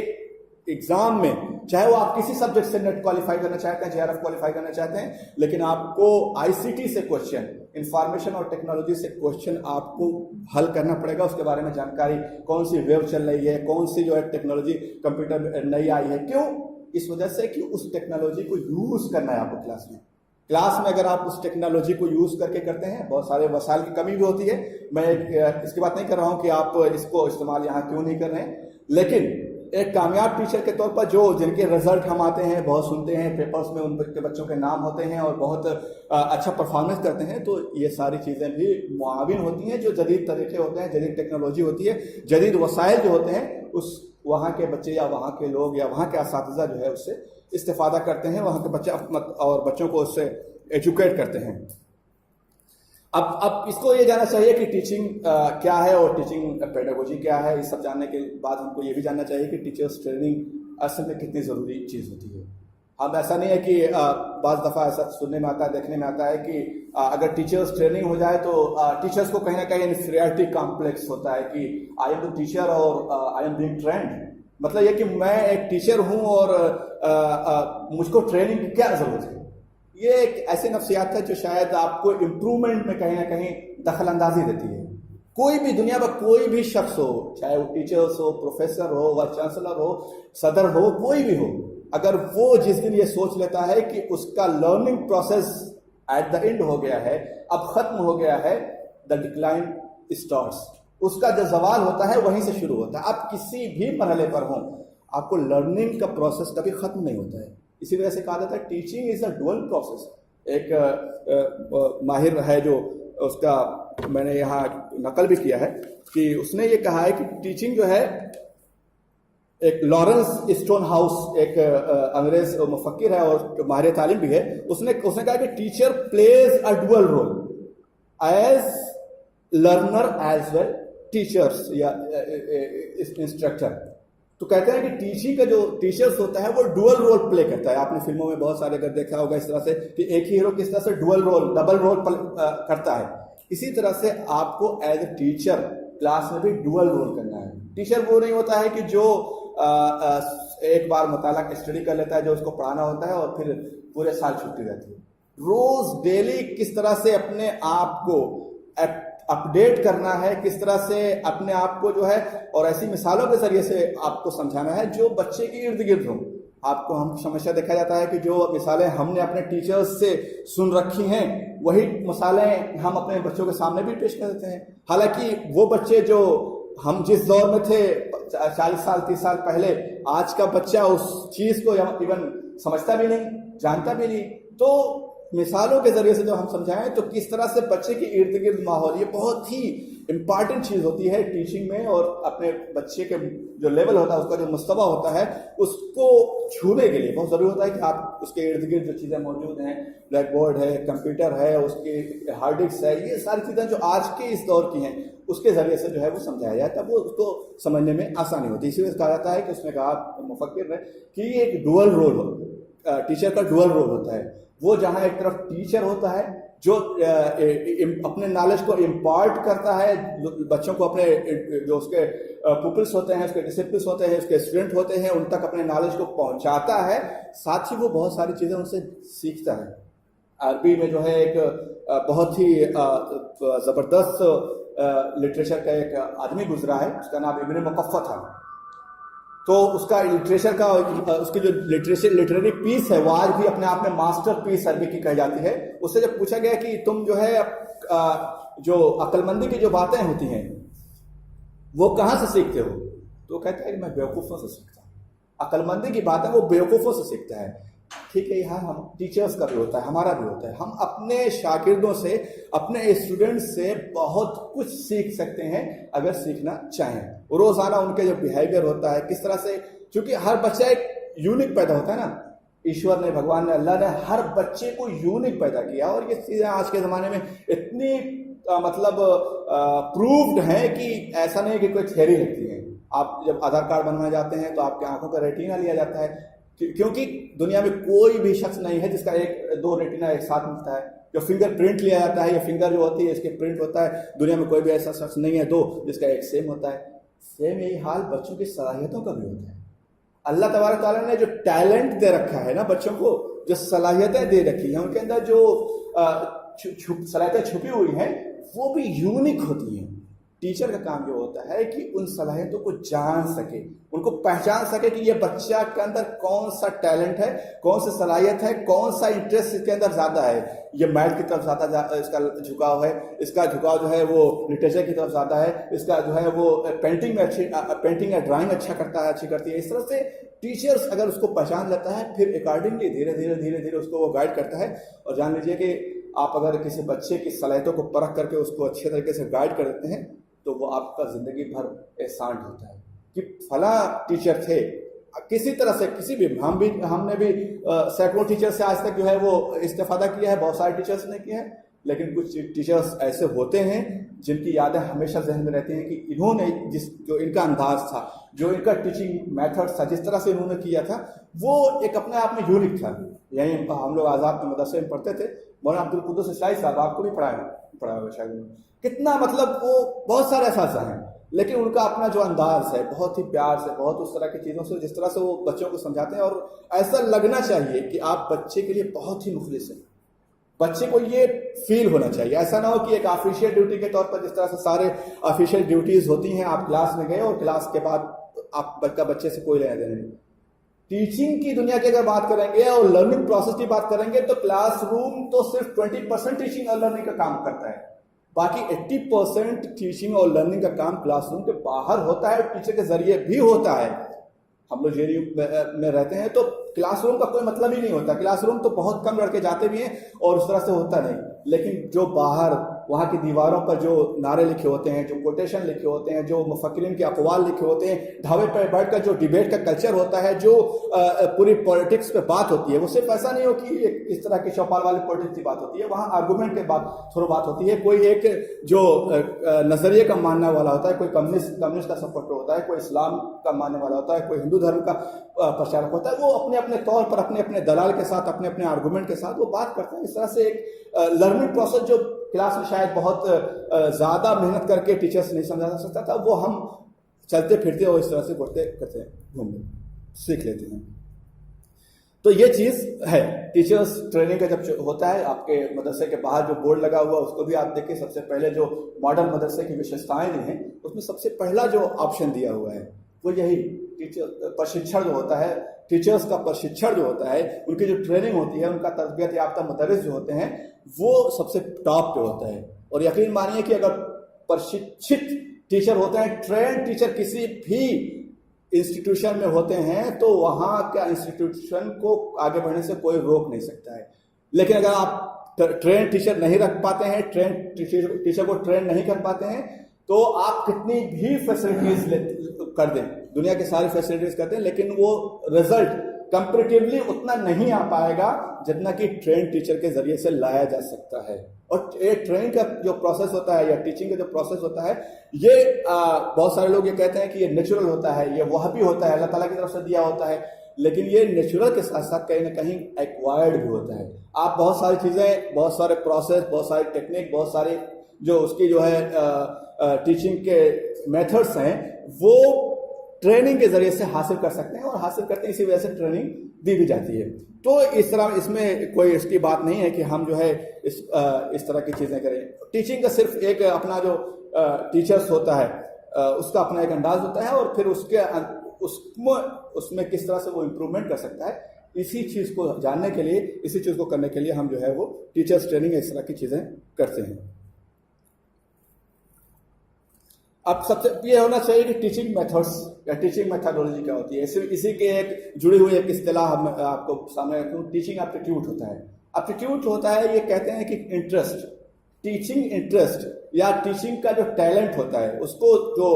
S2: ایگزام میں، چاہے وہ آپ کسی سبجیکٹ سے نیٹ کوالیفائی کرنا چاہتے ہیں، جے آر ایف کوالیفائی کرنا چاہتے ہیں، لیکن آپ کو آئی سی ٹی سے کوشچن، انفارمیشن اور ٹیکنالوجی سے کوشچن آپ کو حل کرنا پڑے گا. اس کے بارے میں جانکاری، کون سی ویو چل رہی ہے، کون سی جو ہے ٹیکنالوجی کمپیوٹر نئی آئی ہے. کیوں؟ اس وجہ سے کہ اس ٹیکنالوجی کو یوز کرنا ہے آپ کو کلاس میں اگر آپ اس ٹیکنالوجی کو یوز کر کے کرتے ہیں، بہت سارے وسائل کی کمی بھی ہوتی ہے. میں اس کی بات نہیں کر رہا ہوں کہ آپ اس کو استعمال یہاں کیوں نہیں کر رہے ہیں، لیکن ایک کامیاب ٹیچر کے طور پر جن کے رزلٹ ہم آتے ہیں، بہت سنتے ہیں پیپرز میں، ان کے بچوں کے نام ہوتے ہیں اور بہت اچھا پرفارمنس کرتے ہیں، تو یہ ساری چیزیں بھی معاون ہوتی ہیں. جو جدید طریقے ہوتے ہیں، جدید ٹیکنالوجی ہوتی ہے، جدید وسائل جو ہوتے ہیں، اس وہاں کے بچے یا وہاں کے لوگ یا وہاں کے اساتذہ جو ہے اس سے استفادہ کرتے ہیں، وہاں کے بچے اور بچوں کو اس سے ایجوکیٹ کرتے ہیں. اب اس کو یہ جاننا چاہیے کہ ٹیچنگ کیا ہے اور ٹیچنگ پیڈاگوجی کیا ہے. یہ سب جاننے کے بعد ہم کو یہ بھی جاننا چاہیے کہ ٹیچرس ٹریننگ اصل میں کتنی ضروری چیز ہوتی ہے. اب ایسا نہیں ہے کہ بعض دفعہ ایسا سننے میں آتا ہے، دیکھنے میں آتا ہے کہ اگر ٹیچرس ٹریننگ ہو جائے تو ٹیچرس کو کہیں نہ کہیں انفیریٹی کمپلیکس ہوتا ہے کہ آئی ایم دا ٹیچر اور آئی ایم بینگ ٹرینڈ. مطلب یہ کہ میں ایک ٹیچر ہوں اور مجھ کو ٹریننگ کی کیا ضرورت ہے. یہ ایک ایسی نفسیات ہے جو شاید آپ کو امپرومنٹ میں کہیں نہ کہیں دخل اندازی دیتی ہے. کوئی بھی دنیا میں کوئی بھی شخص ہو، چاہے وہ ٹیچرس ہو، پروفیسر ہو، وائس چانسلر ہو، صدر ہو، کوئی بھی ہو، اگر وہ جس دن یہ سوچ لیتا ہے کہ اس کا learning process at the end ہو گیا ہے، اب ختم ہو گیا ہے، دا ڈکلائن اسٹارٹس. اس کا جو زوال ہوتا ہے وہیں سے شروع ہوتا ہے. آپ کسی بھی مرحلے پر ہوں، آپ کو لرننگ کا پروسیس کبھی ختم نہیں ہوتا ہے. اسی وجہ سے کہا جاتا ہے teaching is a dual process. ایک ماہر ہے جو اس کا میں نے یہاں نقل بھی کیا ہے کہ اس نے یہ کہا ہے کہ ٹیچنگ جو ہے، ایک لارنس اسٹون ہاؤس ایک انگریز مفکر ہے اور ماہر تعلیم بھی ہے، اس نے کہا کہ teacher plays a dual role as learner as well teachers یا انسٹرکٹر. تو کہتے ہیں کہ ٹیچنگ کا جو ٹیچرس ہوتا ہے وہ ڈوئل رول پلے کرتا ہے. آپ نے فلموں میں بہت سارے اگر دیکھا ہوگا اس طرح سے کہ ایک ہی ہیرو کس طرح سے ڈبل رول کرتا ہے. اسی طرح سے آپ کو ایز اے ٹیچر کلاس میں بھی ڈوئل رول کرنا ہے. ٹیچر وہ نہیں ہوتا ہے کہ جو ایک بار مطالعہ اسٹڈی کر لیتا ہے، جو اس کو پڑھانا ہوتا ہے اور پھر پورے سال چھٹی رہتی ہے. روز ڈیلی کس طرح سے اپنے آپ کو اپڈیٹ کرنا ہے, کس طرح سے اپنے آپ کو جو ہے, اور ایسی مثالوں کے ذریعے سے آپ کو سمجھانا ہے جو بچے کے ارد گرد ہوں. آپ کو ہم ہمیشہ دیکھا جاتا ہے کہ جو مثالیں ہم نے اپنے ٹیچرز سے سن رکھی ہیں وہی مثالیں ہم اپنے بچوں کے سامنے بھی پیش کر دیتے ہیں. حالانکہ وہ بچے جو ہم جس دور میں تھے 40 سال 30 سال پہلے, آج کا بچہ اس چیز کو ایون سمجھتا بھی نہیں, جانتا بھی نہیں. تو مثالوں کے ذریعے سے جو ہم سمجھائیں تو کس طرح سے بچے کے ارد گرد ماحول, یہ بہت ہی امپارٹنٹ چیز ہوتی ہے ٹیچنگ میں. اور اپنے بچے کے جو لیول ہوتا ہے, اس کا جو مستویٰ ہوتا ہے, اس کو چھونے کے لیے بہت ضروری ہوتا ہے کہ آپ اس کے ارد گرد جو چیزیں موجود ہیں, بلیک بورڈ ہے, کمپیوٹر ہے, اس کی ہارڈ ڈسک ہے, یہ ساری چیزیں جو آج کے اس دور کی ہیں اس کے ذریعے سے جو ہے وہ سمجھایا جائے, تب وہ اس کو سمجھنے میں آسانی ہوتی ہے. اسی وجہ کہا جاتا ہے کہ اس نے کہا مفکر نے کہ یہ ایک ڈوئل رول ہو, ٹیچر کا ڈوئل رول ہوتا ہے. وہ جہاں ایک طرف ٹیچر ہوتا ہے جو اپنے نالج کو امپارٹ کرتا ہے بچوں کو, اپنے جو اس کے پوپلس ہوتے ہیں, اس کے ڈسپلس ہوتے ہیں, اس کے اسٹوڈنٹ ہوتے ہیں, ان تک اپنے نالج کو پہنچاتا ہے. ساتھ ہی وہ بہت ساری چیزیں ان سے سیکھتا ہے. عربی میں جو ہے ایک بہت ہی زبردست لٹریچر کا ایک آدمی گزرا ہے, اس کا نام ابن مقفع تھا. تو اس کا لٹریچر کا, اس کی جو لٹریری پیس ہے وہ آج بھی اپنے آپ میں ماسٹر پیس عربی کی کہی جاتی ہے. اس سے جب پوچھا گیا کہ تم جو ہے جو عقل مندی کی جو باتیں ہوتی ہیں وہ کہاں سے سیکھتے ہو, تو کہتا ہے کہ میں بیوقوفوں سے سیکھتا ہوں. عقل مندی کی باتیں وہ بیوقوفوں سے سیکھتا ہے. ٹھیک ہے, یہاں ہم ٹیچرز کا بھی ہوتا ہے, ہمارا بھی ہوتا ہے. ہم اپنے شاگردوں سے, اپنے اسٹوڈنٹس سے بہت کچھ سیکھ سکتے ہیں اگر سیکھنا چاہیں. روزانہ ان کے جو بیہیویئر ہوتا ہے, کس طرح سے, چونکہ ہر بچہ ایک یونک پیدا ہوتا ہے نا, ایشور نے, بھگوان نے, اللہ نے ہر بچے کو یونک پیدا کیا. اور یہ چیزیں آج کے زمانے میں اتنی مطلب پروفڈ ہیں کہ ایسا نہیں کہ کوئی تھیوری لکھتی ہے. آپ جب آدھار کارڈ بنوانے جاتے ہیں تو آپ کی آنکھوں کا ریٹینا لیا جاتا ہے, کیونکہ دنیا میں کوئی بھی شخص نہیں ہے جس کا ایک دو ریٹینا ایک ساتھ ملتا ہے. جو فنگر پرنٹ لیا جاتا ہے, یہ فنگر جو ہوتی ہے اس کے پرنٹ ہوتا ہے, دنیا میں کوئی بھی ایسا شخص نہیں ہے دو جس کا ایک سیم ہوتا ہے. سیم یہی حال بچوں کی صلاحیتوں کا بھی ہوتا ہے. اللہ تبارک تعالیٰ نے جو ٹیلنٹ دے رکھا ہے نا بچوں کو, جو صلاحیتیں دے رکھی ہیں, ان کے اندر جو صلاحیتیں چھپی ہوئی ہیں وہ بھی یونک ہوتی ہیں. ٹیچر کا کام یہ ہوتا ہے کہ ان صلاحیتوں کو جان سکے, ان کو پہچان سکے کہ یہ بچہ کے اندر کون سا ٹیلنٹ ہے, کون سی صلاحیت ہے, کون سا انٹرسٹ اس کے اندر زیادہ ہے. یہ میتھ کی طرف زیادہ اس کا جھکاؤ ہے, اس کا جھکاؤ جو ہے وہ لٹریچر کی طرف زیادہ ہے, اس کا جو ہے وہ پینٹنگ میں پینٹنگ یا ڈرائنگ اچھی کرتی ہے. اس طرح سے ٹیچرس اگر اس کو پہچان لیتا ہے پھر اکارڈنگلی دھیرے دھیرے اس کو وہ گائیڈ کرتا ہے. اور جان لیجیے کہ آپ اگر کسی بچے کی صلاحیتوں کو پرکھ کر کے اس کو اچھے طریقے سے گائیڈ کر دیتے ہیں تو وہ آپ کا زندگی بھر احسان ہوتا ہے کہ فلاں ٹیچر تھے. کسی طرح سے کسی بھی ہم نے بھی سینکڑوں ٹیچر سے آج تک جو ہے وہ استفادہ کیا ہے, بہت سارے ٹیچرس نے کیا ہے, لیکن کچھ ٹیچرس ایسے ہوتے ہیں جن کی یادیں ہمیشہ ذہن میں رہتی ہیں کہ انہوں نے جو ان کا انداز تھا, جو ان کا ٹیچنگ میتھڈ تھا, جس طرح سے انہوں نے کیا تھا وہ ایک اپنے آپ میں یونک تھا. یہیں ہم لوگ آزاد کے مدرسے میں پڑھتے تھے, مولانا عبدالقدوس اسلائی صاحب, آپ کو بھی پڑھایا ہوگا شاید, کتنا مطلب وہ بہت سارے اساتذہ ہیں لیکن ان کا اپنا جو انداز ہے بہت ہی پیار سے, بہت اس طرح کی چیزوں سے, جس طرح سے وہ بچوں کو سمجھاتے ہیں. اور ایسا لگنا چاہیے کہ آپ بچے کے لیے بہت ہی مخلص ہیں. بچے کو یہ فیل ہونا چاہیے, ایسا نہ ہو کہ ایک آفیشیل ڈیوٹی کے طور پر جس طرح سے سارے آفیشیل ڈیوٹیز ہوتی ہیں, آپ کلاس میں گئے اور کلاس کے بعد آپ بچے سے کوئی لینا دینا نہیں. ٹیچنگ کی دنیا کی اگر بات کریں گے اور لرننگ پروسیس کی بات کریں گے تو کلاس روم تو صرف 20% ٹیچنگ اور لرننگ کا کام کرتا ہے, باقی 80% ٹیچنگ اور لرننگ کا کام کلاس روم کے باہر ہوتا ہے, ٹیچر کے ذریعے بھی ہوتا ہے. ہم لوگ جے ڈی یو میں رہتے ہیں تو کلاس روم کا کوئی مطلب ہی نہیں ہوتا. کلاس روم تو بہت کم لڑکے جاتے بھی ہیں اور اس طرح سے ہوتا نہیں, لیکن جو باہر وہاں کی دیواروں پر جو نعرے لکھے ہوتے ہیں, جو کوٹیشن لکھے ہوتے ہیں, جو مفکرین کے اقوال لکھے ہوتے ہیں, ڈھابے پر بیٹھ کر جو ڈیبیٹ کا کلچر ہوتا ہے, جو پوری پولیٹکس پہ بات ہوتی ہے, وہ صرف ایسا نہیں ہو کہ اس طرح کی چوپال والی پولیٹکس کی بات ہوتی ہے. وہاں آرگومنٹ کے بعد تھوڑا بات ہوتی ہے. کوئی ایک جو نظریے کا ماننے والا ہوتا ہے, کوئی کمیونسٹ کا سپورٹر ہوتا ہے, کوئی اسلام کا ماننے والا ہوتا ہے, کوئی ہندو دھرم کا پرچارک ہوتا ہے, وہ اپنے اپنے طور پر اپنے دلال کے ساتھ, اپنے آرگومنٹ کے ساتھ وہ بات کرتے ہیں. اس طرح سے ایک لرننگ پروسیس جو کلاس میں شاید بہت زیادہ محنت کر کے ٹیچرس نہیں سمجھا جا سکتا تھا, وہ ہم چلتے پھرتے اور اس طرح سے پڑھتے کرتے گھومتے سیکھ لیتے ہیں. تو یہ چیز ہے ٹیچرس ٹریننگ کا جب ہوتا ہے آپ کے مدرسے کے باہر جو بورڈ لگا ہوا اس کو بھی آپ دیکھیں، سب سے پہلے جو ماڈرن مدرسے کی وشیشتائیں جو ہیں اس میں سب سے پہلا جو آپشن دیا ہوا ہے وہ یہی ٹیچر پرشکشن جو ہوتا ہے، ٹیچرس کا پرشکشن جو ہوتا ہے، ان کی جو ٹریننگ ہوتی ہے، ان کا تربیت یافتہ مدرس جو ہوتے ہیں وہ سب سے ٹاپ پہ ہوتا ہے. اور یقین مانیے کہ اگر پرشکشت ٹیچر ہوتے ہیں، ٹرین ٹیچر کسی بھی انسٹیٹیوشن میں ہوتے ہیں تو وہاں کا انسٹیٹیوشن کو آگے بڑھنے سے کوئی روک نہیں سکتا ہے. لیکن اگر آپ ٹرین ٹیچر نہیں رکھ پاتے ہیں، ٹرین ٹیچر کو ٹرین نہیں کر پاتے ہیں، تو آپ کتنی بھی فیسلٹیز کر دیں، دنیا کی ساری فیسلٹیز کر دیں، لیکن وہ رزلٹ کمپیریٹیولی اتنا نہیں آ پائے گا جتنا کہ ٹرین ٹیچر کے ذریعے سے لایا جا سکتا ہے. اور یہ ٹریننگ کا جو پروسیس ہوتا ہے یا ٹیچنگ کا جو پروسیس ہوتا ہے، یہ بہت سارے لوگ یہ کہتے ہیں کہ یہ نیچرل ہوتا ہے، یہ وہابی ہوتا ہے، اللہ تعالیٰ کی طرف سے دیا ہوتا ہے، لیکن یہ نیچرل کے ساتھ ساتھ کہیں نہ کہیں ایکوائرڈ بھی ہوتا ہے. آپ بہت ساری چیزیں، بہت سارے پروسیس، بہت ساری ٹیکنیک، بہت ساری جو اس کی جو ہے ٹیچنگ کے میتھڈس ہیں وہ ٹریننگ کے ذریعے سے حاصل کر سکتے ہیں، اور حاصل کرتے ہیں اسی وجہ سے ٹریننگ دی بھی جاتی ہے. تو اس طرح اس میں کوئی اس کی بات نہیں ہے کہ ہم جو ہے اس طرح کی چیزیں کریں. ٹیچنگ کا صرف ایک اپنا جو ٹیچرس ہوتا ہے اس کا اپنا ایک انداز ہوتا ہے، اور پھر اس میں کس طرح سے وہ امپروومنٹ کر سکتا ہے، اسی چیز کو جاننے کے لیے، اسی چیز کو کرنے کے لیے ہم جو ہے وہ ٹیچرس ٹریننگ اس طرح کی چیزیں کرتے ہیں. اب سب سے یہ ہونا چاہیے کہ ٹیچنگ میتھڈس یا ٹیچنگ میتھڈولوجی کیا ہوتی ہے. اسی کے ایک جڑی ہوئی ایک اصطلاح ہم آپ کو سامنے رکھوں، ٹیچنگ ایپٹیٹیوڈ ہوتا ہے. ایپٹیٹیوڈ ہوتا ہے، یہ کہتے ہیں کہ انٹرسٹ، ٹیچنگ انٹرسٹ یا ٹیچنگ کا جو ٹیلنٹ ہوتا ہے، اس کو جو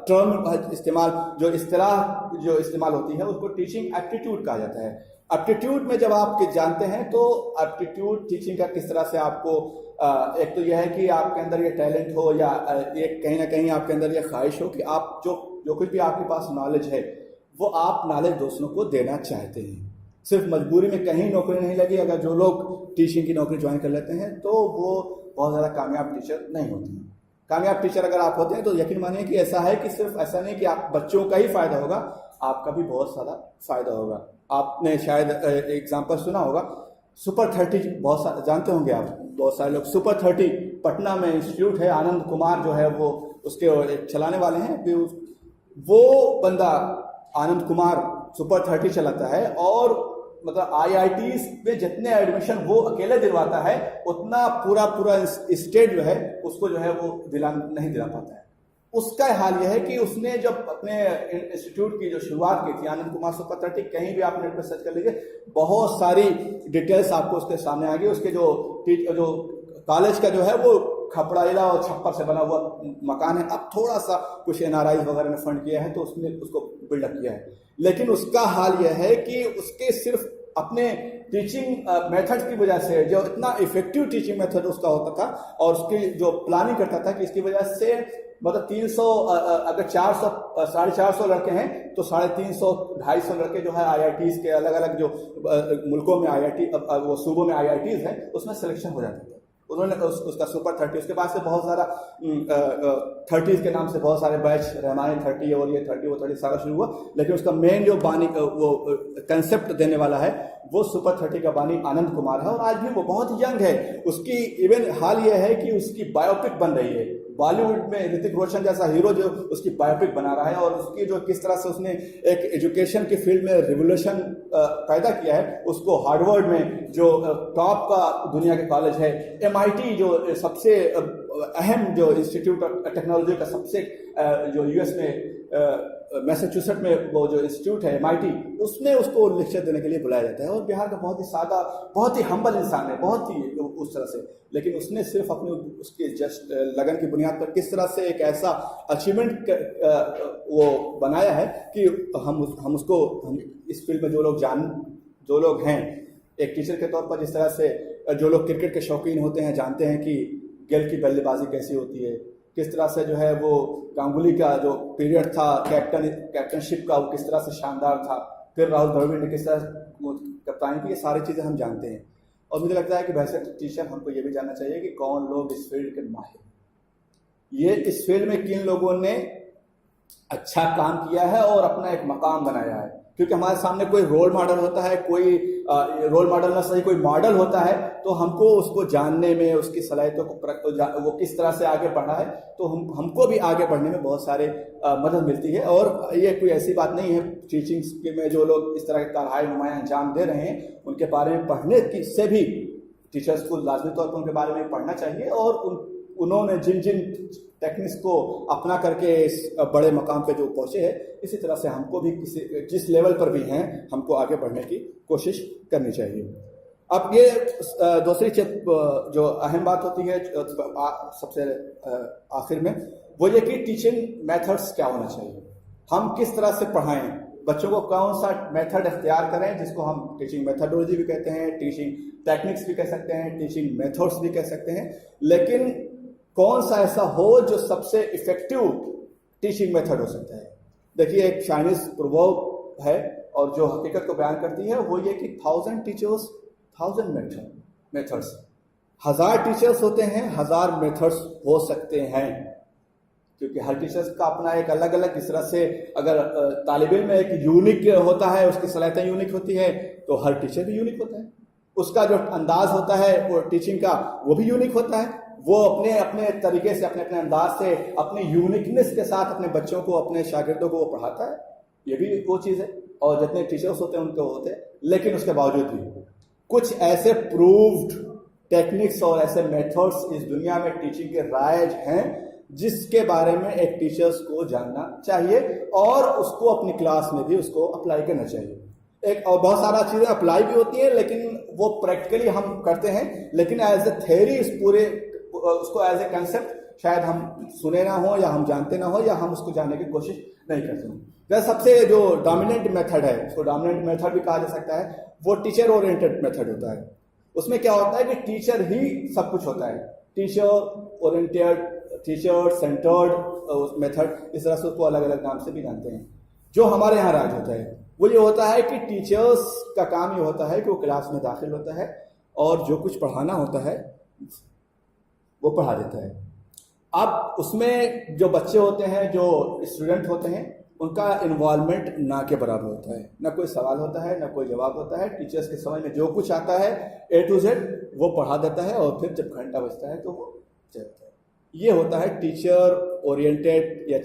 S2: ٹرم استعمال، جو اصطلاح جو استعمال ہوتی ہے اس کو ٹیچنگ ایپٹیٹیوڈ کہا جاتا ہے. ایپٹیٹیوڈ میں جب آپ جانتے ہیں تو ایپٹیٹیوڈ ٹیچنگ کا کس طرح سے آپ کو ایک تو یہ ہے کہ آپ کے اندر یہ ٹیلنٹ ہو، یا یہ کہیں نہ کہیں آپ کے اندر یہ خواہش ہو کہ آپ جو کچھ بھی آپ کے پاس نالج ہے وہ آپ نالج دوسروں کو دینا چاہتے ہیں. صرف مجبوری میں کہیں نوکری نہیں لگی. اگر جو لوگ ٹیچنگ کی نوکری جوائن کر لیتے ہیں تو وہ بہت زیادہ کامیاب ٹیچر نہیں ہوتے ہیں. کامیاب ٹیچر اگر آپ ہوتے ہیں تو یقین مانیے کہ ایسا ہے کہ صرف ایسا نہیں کہ آپ بچوں کا ہی فائدہ ہوگا، آپ کا بھی بہت سارا فائدہ ہوگا. آپ نے شاید ایگزامپل سنا ہوگا سپر 30، بہت سارے جانتے ہوں گے آپ، بہت سارے لوگ. سپر 30 پٹنہ میں انسٹیٹیوٹ ہے، آنند کمار جو ہے وہ اس کے چلانے والے ہیں. وہ بندہ آنند کمار سپر 30 چلاتا ہے، اور مطلب IITs میں جتنے ایڈمیشن وہ اکیلے دلواتا ہے اتنا پورا اسٹیٹ جو ہے اس کو جو ہے وہ نہیں دلا پاتا ہے. اس کا حال یہ ہے کہ اس نے جب اپنے انسٹیٹیوٹ کی جو شروعات کی تھی، آنند کمار سپر 30، کہیں بھی آپ نیٹ پہ سرچ کر لیجیے، بہت ساری ڈیٹیلز آپ کو اس کے سامنے آ گئی. اس کے جو کالج کا جو ہے وہ کھپڑائیلا اور چھپر سے بنا ہوا مکان ہے. اب تھوڑا سا کچھ NRIs وغیرہ نے فنڈ کیا ہے تو اس نے اس کو بلڈ اپ کیا ہے. لیکن اس کا حال یہ ہے کہ اس کے صرف اپنے ٹیچنگ میتھڈ کی وجہ سے، جو اتنا افیکٹو ٹیچنگ میتھڈ اس کا ہوتا تھا، اور اس کی جو پلاننگ کرتا تھا کہ اس کی وجہ سے مطلب 300 اگر 400 450 لڑکے ہیں تو 350 250 لڑکے جو ہے IITs کے الگ الگ جو ملکوں میں وہ صوبوں میں IITs ہیں اس میں سلیکشن ہو جاتا تھا. انہوں نے اس کا سپر 30، اس کے بعد سے بہت سارا 30s کے نام سے بہت سارے بیچ، رحمانی 30 اور یہ 30 وہ 30 سارا شروع ہوا. لیکن اس کا مین جو بانی وہ کنسپٹ دینے والا ہے وہ سپر 30 کا بانی آنند کمار ہے، اور آج بھی وہ بہت ینگ ہے. اس کی ایون حال یہ ہے کہ اس کی بایوپک بن رہی ہے. بالی ووڈ میں رتک روشن جیسا ہیرو جو اس کی بایوپک بنا رہا ہے، اور اس کی جو کس طرح سے اس نے ایک ایجوکیشن کی فیلڈ میں ریولیوشن پیدا کیا ہے. اس کو ہارڈورڈ میں جو ٹاپ کا دنیا کے کالج ہے، MIT جو سب سے اہم جو انسٹیٹیوٹ آف ٹیکنالوجی کا سب سے جو US میں میساچوسٹ میں وہ جو انسٹیٹیوٹ ہے MIT، اس میں اس کو لیکچر دینے کے لیے بلایا جاتا ہے. اور بہار کا بہت ہی سادہ، بہت ہی ہمبل انسان ہے، بہت ہی اس طرح سے. لیکن اس نے صرف اپنے اس کی جسٹ لگن کی بنیاد پر کس طرح سے ایک ایسا اچیومنٹ وہ بنایا ہے کہ ہم اس فیلڈ میں جو لوگ ہیں ایک ٹیچر کے طور پر، جس طرح سے جو لوگ کرکٹ کے شوقین ہوتے ہیں جانتے ہیں کہ گیل کی بلے بازی کیسی ہوتی ہے، کس طرح سے جو ہے وہ گانگولی کا جو پیریڈ تھا کیپٹنشپ کا وہ کس طرح سے شاندار تھا، پھر راہل دراوڑ نے کس طرح کپتانی کی، یہ ساری چیزیں ہم جانتے ہیں. اور مجھے لگتا ہے کہ ویسے ٹیچر ہم کو یہ بھی جاننا چاہیے کہ کون لوگ اس فیلڈ کے ماہر ہیں، یہ اس فیلڈ میں کن لوگوں نے اچھا کام کیا ہے اور اپنا ایک مقام بنایا ہے. کیونکہ ہمارے سامنے کوئی رول ماڈل ہوتا ہے، کوئی رول ماڈل نہ صحیح کوئی ماڈل ہوتا ہے، تو ہم کو اس کو جاننے میں، اس کی صلاحیتوں کو وہ کس طرح سے آگے بڑھا ہے، تو ہم کو بھی آگے بڑھنے میں بہت سارے مدد ملتی ہے. اور یہ کوئی ایسی بات نہیں ہے، ٹیچنگ میں جو لوگ اس طرح کے کارہائے نمایاں انجام دے رہے ہیں ان کے بارے میں پڑھنے کی سے بھی ٹیچرس کو لازمی طور پر ان کے بارے میں پڑھنا چاہیے، اور انہوں نے جن ٹیکنکس کو اپنا کر کے اس بڑے مقام پہ جو پہنچے ہیں، اسی طرح سے ہم کو بھی جس لیول پر بھی ہیں ہم کو آگے بڑھنے کی کوشش کرنی چاہیے. اب یہ دوسری جو اہم بات ہوتی ہے سب سے آخر میں، وہ یہ کہ ٹیچنگ میتھڈس کیا ہونا چاہیے، ہم کس طرح سے پڑھائیں، بچوں کو کون سا میتھڈ اختیار کریں، جس کو ہم ٹیچنگ میتھڈولوجی بھی کہتے ہیں، ٹیچنگ ٹیکنکس بھی کہہ سکتے ہیں، ٹیچنگ میتھڈس بھی کہہ سکتے ہیں. لیکن کون سا ایسا ہو جو سب سے افیکٹو ٹیچنگ میتھڈ ہو سکتا ہے. دیکھیے ایک چائنیز پروورب ہے اور جو حقیقت کو بیان کرتی ہے وہ یہ کہ 1000 ٹیچرس 1000 میتھڈس، 1000 ٹیچرس ہوتے ہیں 1000 میتھڈس ہو سکتے ہیں. کیونکہ ہر ٹیچرس کا اپنا ایک الگ الگ، اس طرح سے اگر طالب علم ایک یونیک ہوتا ہے، اس کی صلاحیتیں یونیک ہوتی ہے، تو ہر ٹیچر بھی یونیک ہوتا ہے. اس کا جو انداز ہوتا ہے وہ ٹیچنگ کا وہ بھی یونیک ہوتا ہے. وہ اپنے اپنے طریقے سے، اپنے اپنے انداز سے، اپنی یونیکنس کے ساتھ اپنے بچوں کو، اپنے شاگردوں کو وہ پڑھاتا ہے. یہ بھی وہ چیز ہے. اور جتنے ٹیچرس ہوتے ہیں ان کو ہوتے ہیں، لیکن اس کے باوجود بھی کچھ ایسے پرووڈ ٹیکنکس اور ایسے میتھڈس اس دنیا میں ٹیچنگ کے رائج ہیں جس کے بارے میں ایک ٹیچرس کو جاننا چاہیے اور اس کو اپنی کلاس میں بھی اس کو اپلائی کرنا چاہیے. ایک اور بہت سارا چیزیں اپلائی بھی ہوتی ہیں لیکن وہ پریکٹیکلی ہم کرتے ہیں، لیکن ایز اے تھیوری اس کو ایز اے کنسیپٹ شاید ہم سنے نہ ہوں یا ہم جانتے نہ ہوں یا ہم اس کو جاننے کی کوشش نہیں کرتے ہیں. جیسے سب سے جو ڈومیننٹ میتھڈ ہے، اس کو ڈومیننٹ میتھڈ بھی کہا جا سکتا ہے، وہ ٹیچر اورینٹڈ میتھڈ ہوتا ہے. اس میں کیا ہوتا ہے کہ ٹیچر ہی سب کچھ ہوتا ہے. Teacher oriented, teacher centred method, اس طرح سے اس کو الگ الگ نام سے بھی جانتے ہیں. جو ہمارے یہاں راج ہوتا ہے وہ یہ ہوتا ہے کہ ٹیچرس کا کام یہ ہوتا ہے کہ وہ کلاس میں داخل ہوتا ہے اور جو کچھ پڑھانا ہوتا ہے وہ پڑھا دیتا ہے. اب اس میں جو بچے ہوتے ہیں، جو اسٹوڈنٹ ہوتے ہیں، ان کا انوالومنٹ نہ کے برابر ہوتا ہے. نہ کوئی سوال ہوتا ہے، نہ کوئی جواب ہوتا ہے. ٹیچرس کے سمجھ میں جو کچھ آتا ہے A to Z وہ پڑھا دیتا ہے اور پھر جب گھنٹہ بجتا ہے تو وہ چلتا ہے. یہ ہوتا ہے ٹیچر اورینٹڈ یا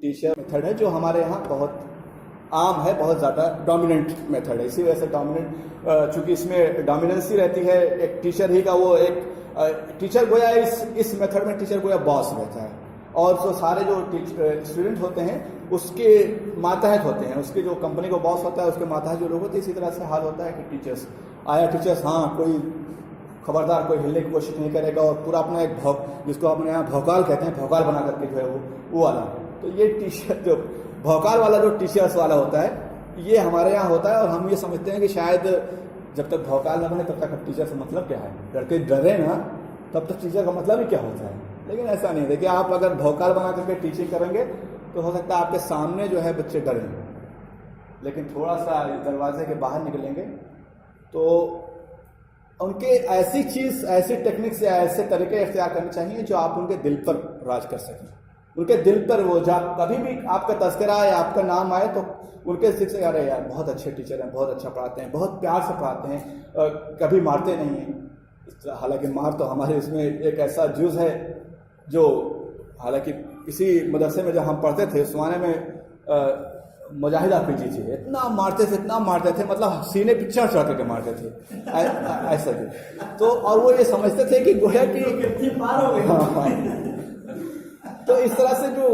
S2: ٹیچر میتھڈ ہے، جو ہمارے یہاں بہت عام ہے، بہت زیادہ ڈومیننٹ میتھڈ ہے. اسی وجہ سے ڈومیننٹ، چونکہ اس میں ڈومیننسی رہتی ہے ایک ٹیچر ہی کا. وہ ایک ٹیچر گویا اس میتھڈ میں ٹیچر گویا باس رہتا ہے، اور جو سارے جو اسٹوڈنٹ ہوتے ہیں اس کے ماتحت ہوتے ہیں. اس کے جو کمپنی کو باس ہوتا ہے اس کے ماتحت جو لوگ ہوتے ہیں. اسی طرح سے حال ہوتا ہے کہ ٹیچرس ہاں کوئی خبردار کوئی ہلنے کی کوشش نہیں کرے گا، اور پورا اپنا ایک جس کو اپنے یہاں بھوکال کہتے ہیں، بھوکال بنا کر کے جو ہے وہ والا. تو یہ ٹیچر جو بھوکال والا جو ٹیچرس والا ہوتا ہے یہ ہمارے یہاں ہوتا ہے، اور ہم یہ سمجھتے ہیں کہ شاید جب تک بھوکال نہ بنے تب تک اب ٹیچر سے مطلب کیا ہے. ڈرے نا تب تک ٹیچر کا مطلب ہی کیا ہوتا ہے. لیکن ایسا نہیں. دیکھیے آپ اگر بھوکال بنا کر کے ٹیچنگ کریں گے تو ہو سکتا ہے آپ کے سامنے جو ہے بچے ڈریں، لیکن تھوڑا سا دروازے کے باہر نکلیں گے تو ان کے ایسی ٹیکنکس یا ایسے طریقے اختیار کرنے چاہیے جو آپ ان کے دل پر راج کر سکیں. ان کے دل پر وہ جب کبھی بھی آپ کا تذکرہ یا آپ کا نام آئے تو ان کے ذکر سے یار بہت اچھے ٹیچر ہیں، بہت اچھا پڑھاتے ہیں، بہت پیار سے پڑھاتے ہیں، کبھی مارتے نہیں ہیں. حالانکہ مار تو ہمارے اس میں ایک ایسا جز ہے جو، حالانکہ اسی مدرسے میں جب ہم پڑھتے تھے اس زمانے میں مجاہدہ پیجی تھے، اتنا مارتے تھے مطلب سینے پہ چڑھ چڑھ کے مارتے تھے ایسا بھی. تو اور وہ یہ سمجھتے تھے کہ گویا کہ پار ہو گئے. تو اس طرح سے جو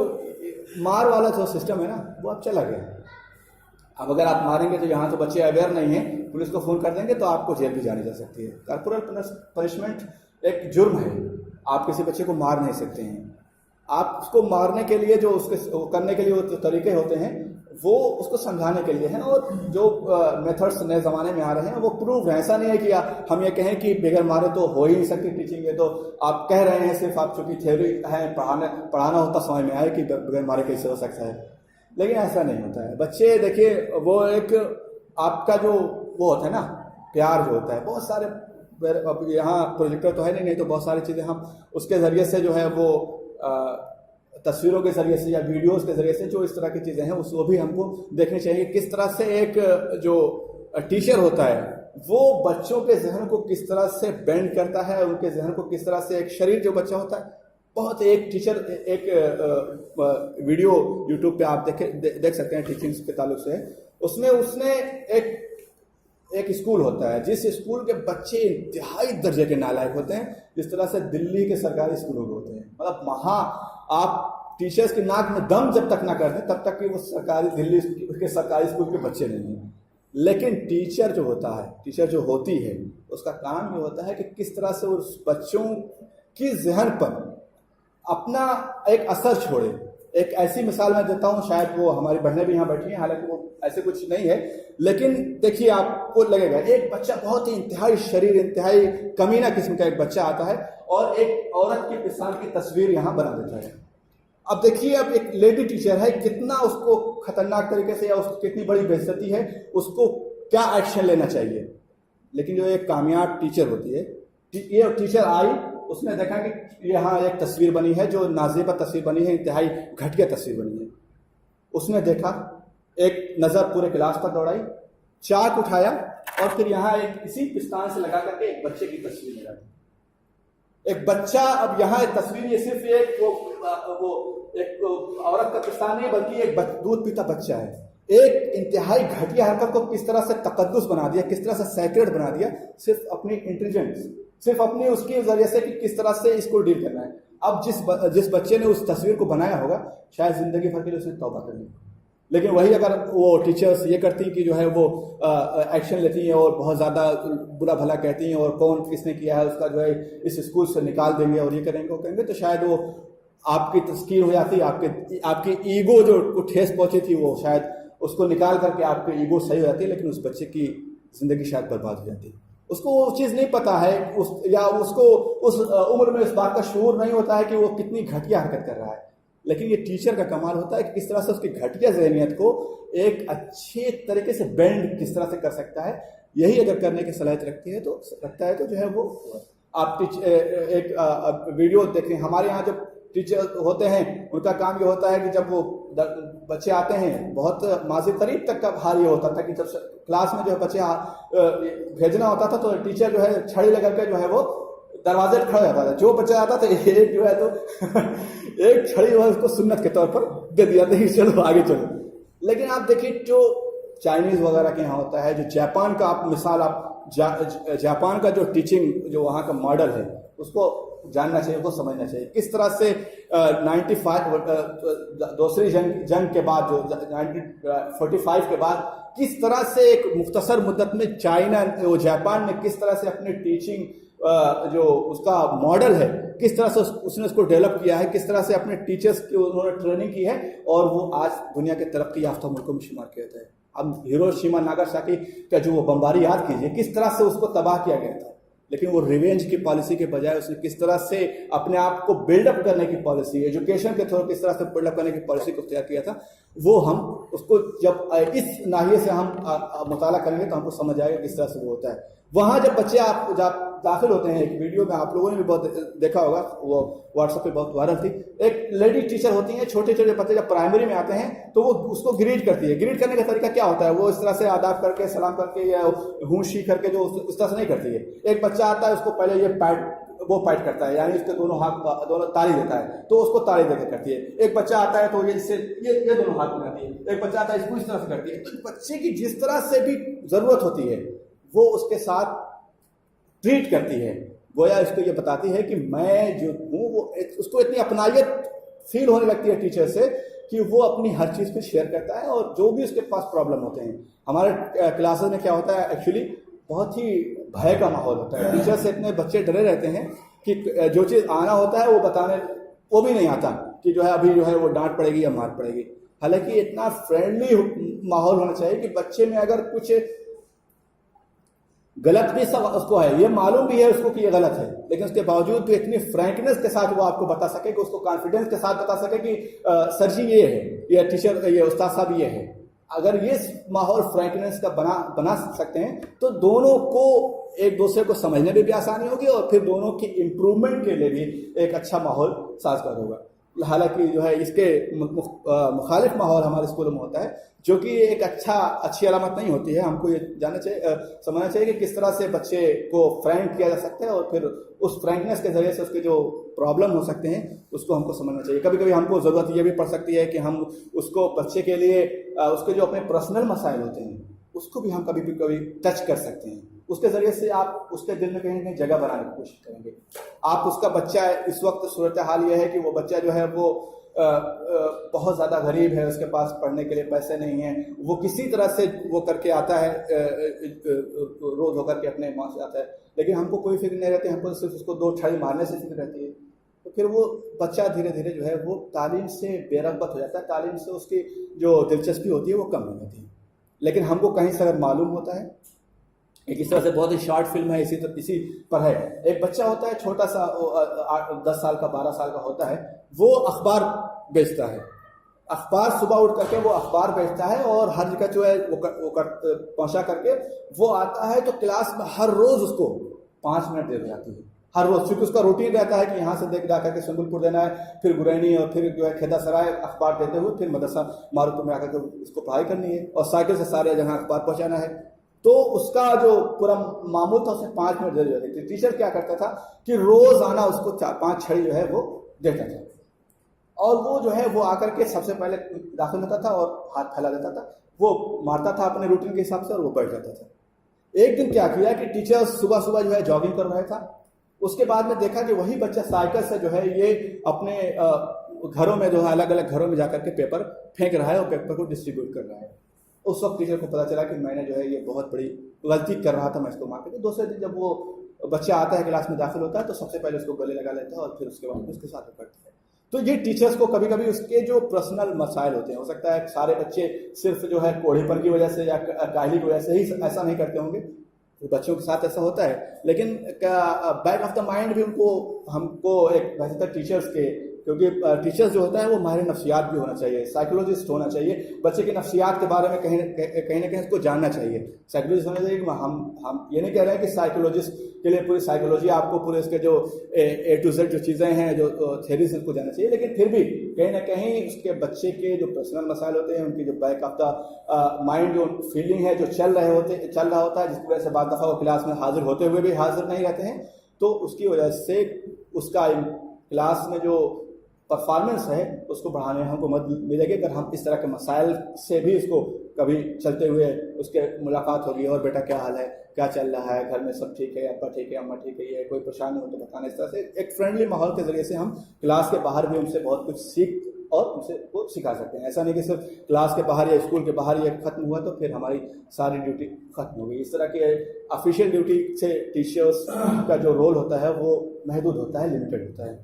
S2: مار والا جو سسٹم ہے نا وہ اب چلا گیا. اب اگر آپ ماریں گے تو یہاں تو بچے اویئر نہیں ہیں، پولیس کو فون کر دیں گے تو آپ کو جیل بھی جانی جا سکتی ہے. کارپورل پنشمنٹ ایک جرم ہے. آپ کسی بچے کو مار نہیں سکتے ہیں. آپ اس کو مارنے کے لیے جو اس کے کرنے کے لیے وہ طریقے ہوتے ہیں وہ اس کو سمجھانے کے لیے ہیں، اور جو میتھڈس نئے زمانے میں آ رہے ہیں وہ پروف ہیں. ایسا نہیں ہے کہ ہم یہ کہیں کہ بغیر مارے تو ہو ہی نہیں سکتی ٹیچنگ. یہ تو آپ کہہ رہے ہیں صرف، آپ چونکہ تھیوری ہے، پڑھانا ہوتا سمجھ میں آئے کہ بغیر مارے کیسے ہو سکتا ہے، لیکن ایسا نہیں ہوتا ہے. بچے دیکھیے وہ ایک آپ کا جو وہ ہوتا ہے نا پیار جو ہوتا ہے، بہت سارے اب یہاں پروجیکٹر تو ہے نہیں تو بہت ساری چیزیں ہم اس کے ذریعے سے جو ہے وہ تصویروں کے ذریعے سے یا ویڈیوز کے ذریعے سے جو اس طرح کی چیزیں ہیں اس کو بھی ہم کو دیکھنی چاہیے. کس طرح سے ایک جو ٹیچر ہوتا ہے وہ بچوں کے ذہن کو کس طرح سے بینڈ کرتا ہے, ان کے ذہن کو کس طرح سے, ایک شریر جو بچہ ہوتا ہے, بہت ایک ٹیچر ایک ویڈیو یوٹیوب پہ آپ دیکھ سکتے ہیں ٹیچنگ کے تعلق سے. اس نے ایک اسکول ہوتا ہے جس اسکول کے بچے انتہائی درجے کے نالائق ہوتے ہیں, جس طرح سے دلی کے سرکاری اسکولوں میں ہوتے ہیں. مطلب وہاں آپ ٹیچرز کی ناک میں دم جب تک نہ کرتے تب تک کہ وہ دلی کے سرکاری اسکول کے بچے نہیں ہیں. لیکن ٹیچر جو ہوتا ہے, ٹیچر جو ہوتی ہے, اس کا کام یہ ہوتا ہے کہ کس طرح سے اس بچوں کی ذہن پر اپنا ایک اثر چھوڑے. ایک ایسی مثال میں دیتا ہوں, شاید وہ ہماری بہنیں بھی یہاں بیٹھی ہیں, حالانکہ وہ ایسے کچھ نہیں ہے, لیکن دیکھیے آپ کو لگے گا ایک بچہ بہت ہی انتہائی شریر, انتہائی کمینہ قسم کا ایک بچہ آتا ہے اور ایک عورت کی پستان کی تصویر یہاں بنا دیتا ہے. اب دیکھیے, اب ایک لیڈی ٹیچر ہے, کتنا اس کو خطرناک طریقے سے یا اس کی کتنی بڑی بے عزتی ہے, اس کو کیا ایکشن لینا چاہیے. لیکن جو ایک کامیاب ٹیچر ہوتی ہے, یہ ٹیچر آئی, اس نے دیکھا کہ یہاں ایک تصویر بنی ہے جو نازیبہ تصویر بنی ہے, انتہائی گھٹیا تصویر بنی ہے. اس نے دیکھا, ایک نظر پورے کلاس پر دوڑائی, چاک اٹھایا اور پھر یہاں ایک اسی پستان سے لگا کر کے ایک بچے کی تصویر لگا دی. ایک بچہ, اب یہاں ایک تصویر, یہ صرف ایک عورت کا پستان نہیں بلکہ ایک دودھ پیتا بچہ ہے. ایک انتہائی گھٹیا حرکت کو کس طرح سے تقدس بنا دیا, کس طرح سے سیکرڈ بنا دیا, صرف اپنی انٹیلیجنس, صرف اپنی اس کے ذریعے سے کہ کس طرح سے اس کو ڈیل کرنا ہے. اب جس بچے نے اس تصویر کو بنایا ہوگا شاید زندگی بھر کے لیے اس نے توبہ کرنی, لیکن وہی اگر وہ ٹیچرز یہ کرتی کہ جو ہے وہ ایکشن لیتی ہیں اور بہت زیادہ برا بھلا کہتی ہیں اور کون کس نے کیا ہے اس کا جو ہے اس اسکول سے نکال دیں گے اور یہ کریں گے وہ کریں گے, تو شاید وہ آپ کی تذکیر ہو جاتی, آپ کی ایگو جو ٹھیس پہنچی تھی وہ شاید اس کو نکال کر کے آپ کی ایگو صحیح ہو جاتی ہے, لیکن اس بچے کی زندگی شاید برباد ہو جاتی ہے. اس کو وہ چیز نہیں پتا ہے یا اس کو اس عمر میں اس بات کا شعور نہیں ہوتا ہے کہ وہ کتنی گھٹیا حرکت کر رہا ہے. لیکن یہ ٹیچر کا کمال ہوتا ہے کہ کس طرح سے اس کی گھٹیا ذہنیت کو ایک اچھے طریقے سے بینڈ کس طرح سے کر سکتا ہے. یہی اگر کرنے کی صلاحیت رکھتا ہے تو جو ہے وہ آپ ایک ویڈیو دیکھیں. ہمارے یہاں جو ٹیچر ہوتے ہیں ان کا کام یہ ہوتا ہے کہ جب وہ بچے آتے ہیں, بہت ماضی قریب تک کا حال یہ ہوتا تھا کہ جب کلاس میں جو ہے بچے بھیجنا ہوتا تھا تو ٹیچر جو ہے چھڑی لگا کے جو ہے وہ دروازے پہ کھڑا جاتا تھا. جو بچہ آتا تھا ایک جو ہے تو ایک چھڑی جو ہے اس کو سنت کے طور پر دے دیا تھا کہ چلو آگے چلو. لیکن آپ دیکھیے جو چائنیز وغیرہ کے یہاں ہوتا ہے, جو جاپان کا آپ مثال, آپ جاپان کا جو ٹیچنگ جو وہاں کا ماڈل ہے اس کو جاننا چاہیے, اس کو سمجھنا چاہیے. کس طرح سے 95 دوسری جنگ کے بعد, جو 1945 کے بعد, کس طرح سے ایک مختصر مدت میں جاپان نے کس طرح سے اپنے ٹیچنگ جو اس کا ماڈل ہے کس طرح سے اس نے اس کو ڈیولپ کیا ہے, کس طرح سے اپنے ٹیچرز کی انہوں نے ٹریننگ کی ہے اور وہ آج دنیا کے ترقی یافتہ ملکوں میں شمار کیا جاتا ہے. اب ہیروشیما ناگاساکی کا جو وہ بمباری یاد کیجیے, کس طرح سے اس کو تباہ کیا گیا تھا, لیکن وہ ریونج کی پالیسی کے بجائے اس نے کس طرح سے اپنے آپ کو بلڈ اپ کرنے کی پالیسی, ایجوکیشن کے تھرو کس طرح سے بلڈ اپ کرنے کی پالیسی کو اختیار کیا تھا. وہ ہم اس کو جب اس ناحیے سے ہم مطالعہ کریں گے تو ہم کو سمجھ آئے گا کس طرح سے وہ ہوتا ہے. وہاں جب بچے آپ داخل ہوتے ہیں, ایک ویڈیو میں آپ لوگوں نے بھی بہت دیکھا ہوگا, وہ واٹس ایپ پہ بہت وائرل تھی. ایک لیڈی ٹیچر ہوتی ہیں, چھوٹے چھوٹے بچے جب پرائمری میں آتے ہیں تو وہ اس کو گریٹ کرتی ہے. گریٹ کرنے کا طریقہ کیا ہوتا ہے, وہ اس طرح سے آداب کر کے, سلام کر کے یا ہونشی کر کے جو اس طرح سے نہیں کرتی ہے. ایک بچہ آتا ہے, اس کو پہلے یہ پیٹ کرتا ہے, یعنی اس کے دونوں ہاتھ دونوں تالی دیتا ہے تو اس کو تالی دے کے کرتی ہے. ایک بچہ آتا ہے تو یہ دونوں ہاتھ ملاتی ہے. ایک بچہ آتا ہے اس کو اس طرح سے کرتی ہے. تو بچے کی جس طرح سے بھی ضرورت ہوتی ہے وہ اس کے ساتھ ٹریٹ کرتی ہے. گویا اس کو یہ بتاتی ہے کہ میں جو ہوں, وہ اس کو اتنی اپنائیت فیل ہونے لگتی ہے ٹیچر سے کہ وہ اپنی ہر چیز کو شیئر کرتا ہے اور جو بھی اس کے پاس پرابلم ہوتے ہیں. ہمارے کلاسز میں کیا ہوتا ہے, ایکچولی بہت ہی بھے کا ماحول ہوتا ہے. ٹیچر سے اتنے بچے ڈرے رہتے ہیں کہ جو چیز آنا ہوتا ہے وہ بتانے وہ بھی نہیں آتا کہ جو ہے ابھی جو ہے وہ ڈانٹ پڑے گی یا مار پڑے گی. حالانکہ اتنا فرینڈلی ماحول ہونا چاہیے کہ بچے میں اگر کچھ غلط بھی سب اس کو ہے, یہ معلوم بھی ہے اس کو کہ یہ غلط ہے, لیکن اس کے باوجود بھی اتنی فرینکنس کے ساتھ وہ آپ کو بتا سکے کہ اس کو کانفیڈنس کے ساتھ بتا سکے کہ سر جی یہ ہے, یہ ٹیچر, یہ استاد صاحب یہ ہے. اگر یہ ماحول فرینکنس کا بنا سکتے ہیں تو دونوں کو ایک دوسرے کو سمجھنے میں بھی آسانی ہوگی اور پھر دونوں کی امپرومنٹ کے لیے بھی ایک اچھا ماحول سازگار ہوگا. حالانکہ جو ہے اس کے مخالف ماحول ہمارے اسکولوں میں ہوتا ہے، جو کہ ایک اچھی علامت نہیں ہوتی ہے. ہم کو یہ جاننا چاہیے، سمجھنا چاہیے کہ کس طرح سے بچے کو فرینک کیا جا سکتا ہے، اور پھر اس فرینکنیس کے ذریعے سے اس کے جو پرابلم ہو سکتے ہیں اس کو ہم کو سمجھنا چاہیے. کبھی کبھی ہم کو ضرورت یہ بھی پڑ سکتی ہے کہ ہم اس کو بچے کے لیے اس کے جو اپنے پرسنل مسائل ہوتے ہیں اس کو بھی ہم کبھی ٹچ کر سکتے ہیں. اس کے ذریعے سے آپ اس کے دل میں کہیں نہ کہیں جگہ بنانے کی کوشش کریں گے. آپ اس کا بچہ، اس وقت صورتحال یہ ہے کہ وہ بچہ جو ہے وہ بہت زیادہ غریب ہے، اس کے پاس پڑھنے کے لیے پیسے نہیں ہیں، وہ کسی طرح سے وہ کر کے آتا ہے، روز ہو کر کے اپنے ماں سے آتا ہے، لیکن ہم کو کوئی فکر نہیں رہتی، ہم کو صرف اس کو 2 چھڑی مارنے سے فکر رہتی ہے. تو پھر وہ بچہ دھیرے دھیرے جو ہے وہ تعلیم سے بے رغبت ہو جاتا ہے، تعلیم سے اس کی جو دلچسپی ہوتی ہے وہ کم ہو جاتی ہے. لیکن ہم کو کہیں سے اگر معلوم ہوتا ہے، ایک اس طرح سے بہت ہی شارٹ فلم ہے اسی پر ہے. ایک بچہ ہوتا ہے چھوٹا سا، 10 سال کا 12 سال کا ہوتا ہے، وہ اخبار بیچتا ہے. اخبار صبح اٹھ کر کے وہ اخبار بیچتا ہے، اور ہر جگہ جو ہے وہ پہنچا کر کے وہ آتا ہے. تو کلاس میں ہر روز اس کو 5 منٹ دے جاتی ہے، ہر روز، کیونکہ اس کا روٹین رہتا ہے کہ یہاں سے دیکھ جا کر کے سنبل پور دینا ہے، پھر گرینی، اور پھر جو ہے کھیدا سرائے اخبار دیتے ہوئے پھر مدرسہ ماروپور میں آ کر کے اس کو پڑھائی کرنی ہے، اور سائیکل سے سارے جگہ اخبار پہنچانا ہے. تو اس کا جو پورا معمول تھا اس میں 5 منٹ دے دیتی تھی. ٹیچر کیا کرتا تھا کہ روزانہ اس کو 4-5 چھڑی جو ہے وہ دیتا تھا، اور وہ جو ہے وہ آ کر کے سب سے پہلے داخل ہوتا تھا اور ہاتھ پھیلا دیتا تھا، وہ مارتا تھا اپنے روٹین کے حساب سے اور وہ بیٹھ جاتا تھا. ایک دن کیا کیا کہ ٹیچر صبح صبح جو ہے جاگنگ کر رہا تھا. اس کے بعد میں دیکھا کہ وہی بچہ سائیکل سے جو ہے یہ اپنے گھروں میں جو ہے الگ الگ گھروں میں جا کر کے پیپر پھینک رہا ہے اور پیپر کو ڈسٹریبیوٹ کر رہا ہے. اس وقت ٹیچر کو پتا چلا کہ میں نے جو ہے یہ بہت بڑی غلطی کر رہا تھا، میں اس کو معاف کرتا. دوسرے دن جب وہ بچہ آتا ہے کلاس میں داخل ہوتا ہے تو سب سے پہلے اس کو گلے لگا لیتا ہے اور پھر اس کے بعد اس کے ساتھ پڑھتا ہے. تو یہ ٹیچرس کو کبھی کبھی اس کے جو پرسنل مسائل ہوتے ہیں، ہو سکتا ہے سارے بچے صرف جو ہے کوڑھی پن کی وجہ سے یا کاہلی کی وجہ سے ہی ایسا نہیں کرتے ہوں گے، بچوں کے ساتھ ایسا ہوتا ہے، لیکن بیک آف دا مائنڈ بھی ہم کو ایک بہتر ٹیچرس کے، کیونکہ ٹیچرس جو ہوتا ہے وہ ماہر نفسیات بھی ہونا چاہیے، سائیکولوجسٹ ہونا چاہیے، بچے کے نفسیات کے بارے میں کہیں نہ کہیں اس کو جاننا چاہیے. سائیکولوجسٹ ہونا چاہیے. ہم یہ نہیں کہہ رہے ہیں کہ سائیکولوجسٹ کے لیے پوری سائیکولوجی آپ کو پورے اس کے جو A to Z جو چیزیں ہیں، جو تھیریز ان کو جاننا چاہیے، لیکن پھر بھی کہیں نہ کہیں اس کے بچے کے جو پرسنل مسائل ہوتے ہیں، ان کی جو بیک آف دا مائنڈ جو فیلنگ ہے جو چل رہا ہوتا ہے، جس کی وجہ سے بعض دفعہ وہ کلاس میں حاضر ہوتے ہوئے بھی حاضر نہیں رہتے ہیں، تو اس کی وجہ سے اس کا کلاس میں جو پرفارمنس ہے اس کو بڑھانے میں ہم کو مدد ملے گی اگر ہم اس طرح کے مسائل سے بھی اس کو کبھی چلتے ہوئے اس کے ملاقات ہوگی. اور بیٹا کیا حال ہے، کیا چل رہا ہے، گھر میں سب ٹھیک ہے، ابا ٹھیک ہے، اماں ٹھیک ہے، یہ کوئی پریشانی ہو تو بتانا. اس طرح سے ایک فرینڈلی ماحول کے ذریعے سے ہم کلاس کے باہر بھی ان سے بہت کچھ سیکھ اور ان سے کو سکھا سکتے ہیں. ایسا نہیں کہ صرف کلاس کے باہر یا اسکول کے باہر یہ ختم ہوا تو پھر ہماری ساری ڈیوٹی ختم ہو گئی. اس طرح کے آفیشیل ڈیوٹی سے ٹیچرس کا جو رول ہوتا ہے وہ محدود ہوتا ہے، لمیٹڈ ہوتا ہے.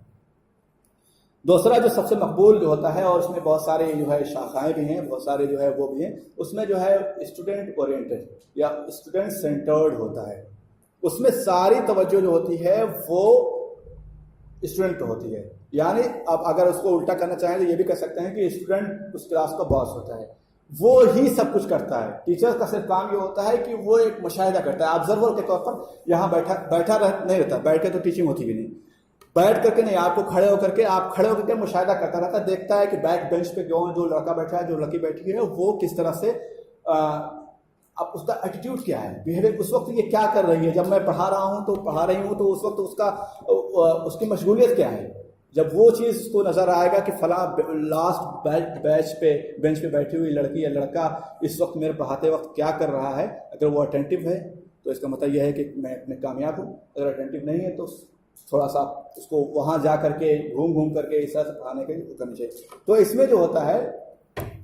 S2: دوسرا جو سب سے مقبول جو ہوتا ہے، اور اس میں بہت سارے جو ہے شاخائیں بھی ہیں، بہت سارے جو ہے وہ بھی ہیں، اس میں جو ہے اسٹوڈنٹ اورینٹڈ یا اسٹوڈنٹ سینٹرڈ ہوتا ہے. اس میں ساری توجہ جو ہوتی ہے وہ اسٹوڈنٹ پہ ہوتی ہے. یعنی اب اگر اس کو الٹا کرنا چاہیں تو یہ بھی کہہ سکتے ہیں کہ اسٹوڈنٹ اس کلاس کا باس ہوتا ہے، وہ ہی سب کچھ کرتا ہے. ٹیچر کا صرف کام یہ ہوتا ہے کہ وہ ایک مشاہدہ کرتا ہے، آبزرور کے طور پر یہاں بیٹھا نہیں رہتا. بیٹھ کے تو ٹیچنگ ہوتی بھی نہیں، بیٹھ کر کے نہیں، آپ کو کھڑے ہو کر کے مشاہدہ کرتا رہتا ہے، دیکھتا ہے کہ بیک بینچ پہ جو لڑکا بیٹھا ہے، جو لڑکی بیٹھی ہے، وہ کس طرح سے اب اس کا ایٹیٹیوڈ کیا ہے، بیہیویئر اس وقت یہ کیا کر رہی ہے. جب میں پڑھا رہی ہوں تو اس وقت اس کی مشغولیت کیا ہے. جب وہ چیز کو نظر آئے گا کہ فلاں لاسٹ بینچ پہ بیٹھی ہوئی لڑکی یا لڑکا اس وقت میرے پڑھاتے وقت کیا کر رہا ہے، اگر وہ اٹینٹیو ہے تو اس کا مطلب یہ ہے کہ میں کامیاب ہوں. اگر اٹینٹیو نہیں ہے تو تھوڑا سا اس کو وہاں جا کر کے گھوم کر کے اس طرح سے پڑھانے کے لیے کرنی چاہیے. تو اس میں جو ہوتا ہے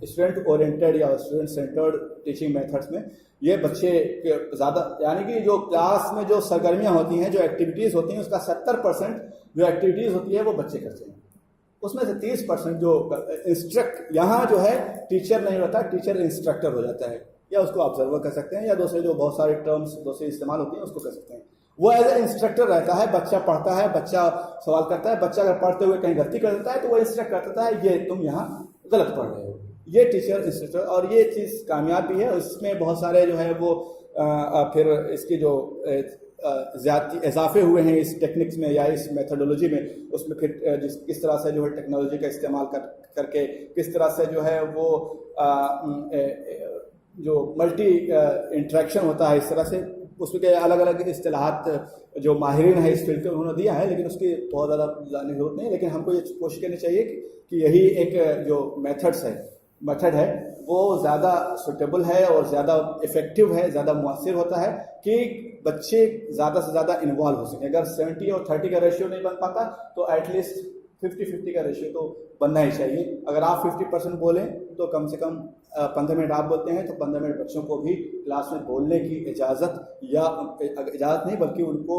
S2: اسٹوڈنٹ اورینٹڈ یا اسٹوڈنٹ سینٹرڈ ٹیچنگ میتھڈس میں یہ بچے کے زیادہ، یعنی کہ جو کلاس میں جو سرگرمیاں ہوتی ہیں، جو ایکٹیویٹیز ہوتی ہیں، اس کا 70% جو ایکٹیویٹیز ہوتی ہے وہ بچے کرتے ہیں. اس میں سے 30% جو انسٹرکٹ، یہاں جو ہے ٹیچر نہیں ہوتا، ٹیچر انسٹرکٹر ہو جاتا ہے، یا اس کو آبزرور کر سکتے ہیں، یا دوسرے جو بہت سارے ٹرمز دوسرے استعمال ہوتی ہیں اس کو کر سکتے ہیں. وہ ایز اے انسٹرکٹر رہتا ہے. بچہ پڑھتا ہے، بچہ سوال کرتا ہے، بچہ اگر پڑھتے ہوئے کہیں غلطی کر دیتا ہے تو وہ انسٹرکٹ کرتا ہے، یہ تم یہاں غلط پڑھ رہے ہو. یہ ٹیچر انسٹرکٹر، اور یہ چیز کامیاب بھی ہے. اس میں بہت سارے جو ہے وہ پھر اس کی جو زیادتی اضافے ہوئے ہیں اس ٹیکنکس میں یا اس میتھڈولوجی میں، اس میں پھر کس طرح سے جو ہے ٹیکنالوجی کا استعمال کر کے کس طرح سے جو ہے وہ جو ملٹی انٹریکشن ہوتا ہے، اس طرح سے اس میں الگ الگ اصطلاحات جو ماہرین ہیں اس فیلڈ کے انہوں نے دیا ہے، لیکن اس کی بہت زیادہ جاننے کی ضرورت نہیں ہے. لیکن ہم کو یہ کوشش کرنی چاہیے کہ یہی ایک جو میتھڈ ہے وہ زیادہ سوٹیبل ہے اور زیادہ افیکٹو ہے، زیادہ مؤثر ہوتا ہے کہ بچے زیادہ سے زیادہ انوالو ہو سکیں. اگر 70 اور 30 کا ریشیو نہیں بن پاتا تو ایٹ لیسٹ 50-50 کا ریشیو تو بننا ہی چاہیے. اگر آپ 50% بولیں تو کم سے کم 15 منٹ آپ بولتے ہیں تو 15 منٹ بچوں کو بھی کلاس میں بولنے کی اجازت، یا اجازت نہیں بلکہ ان کو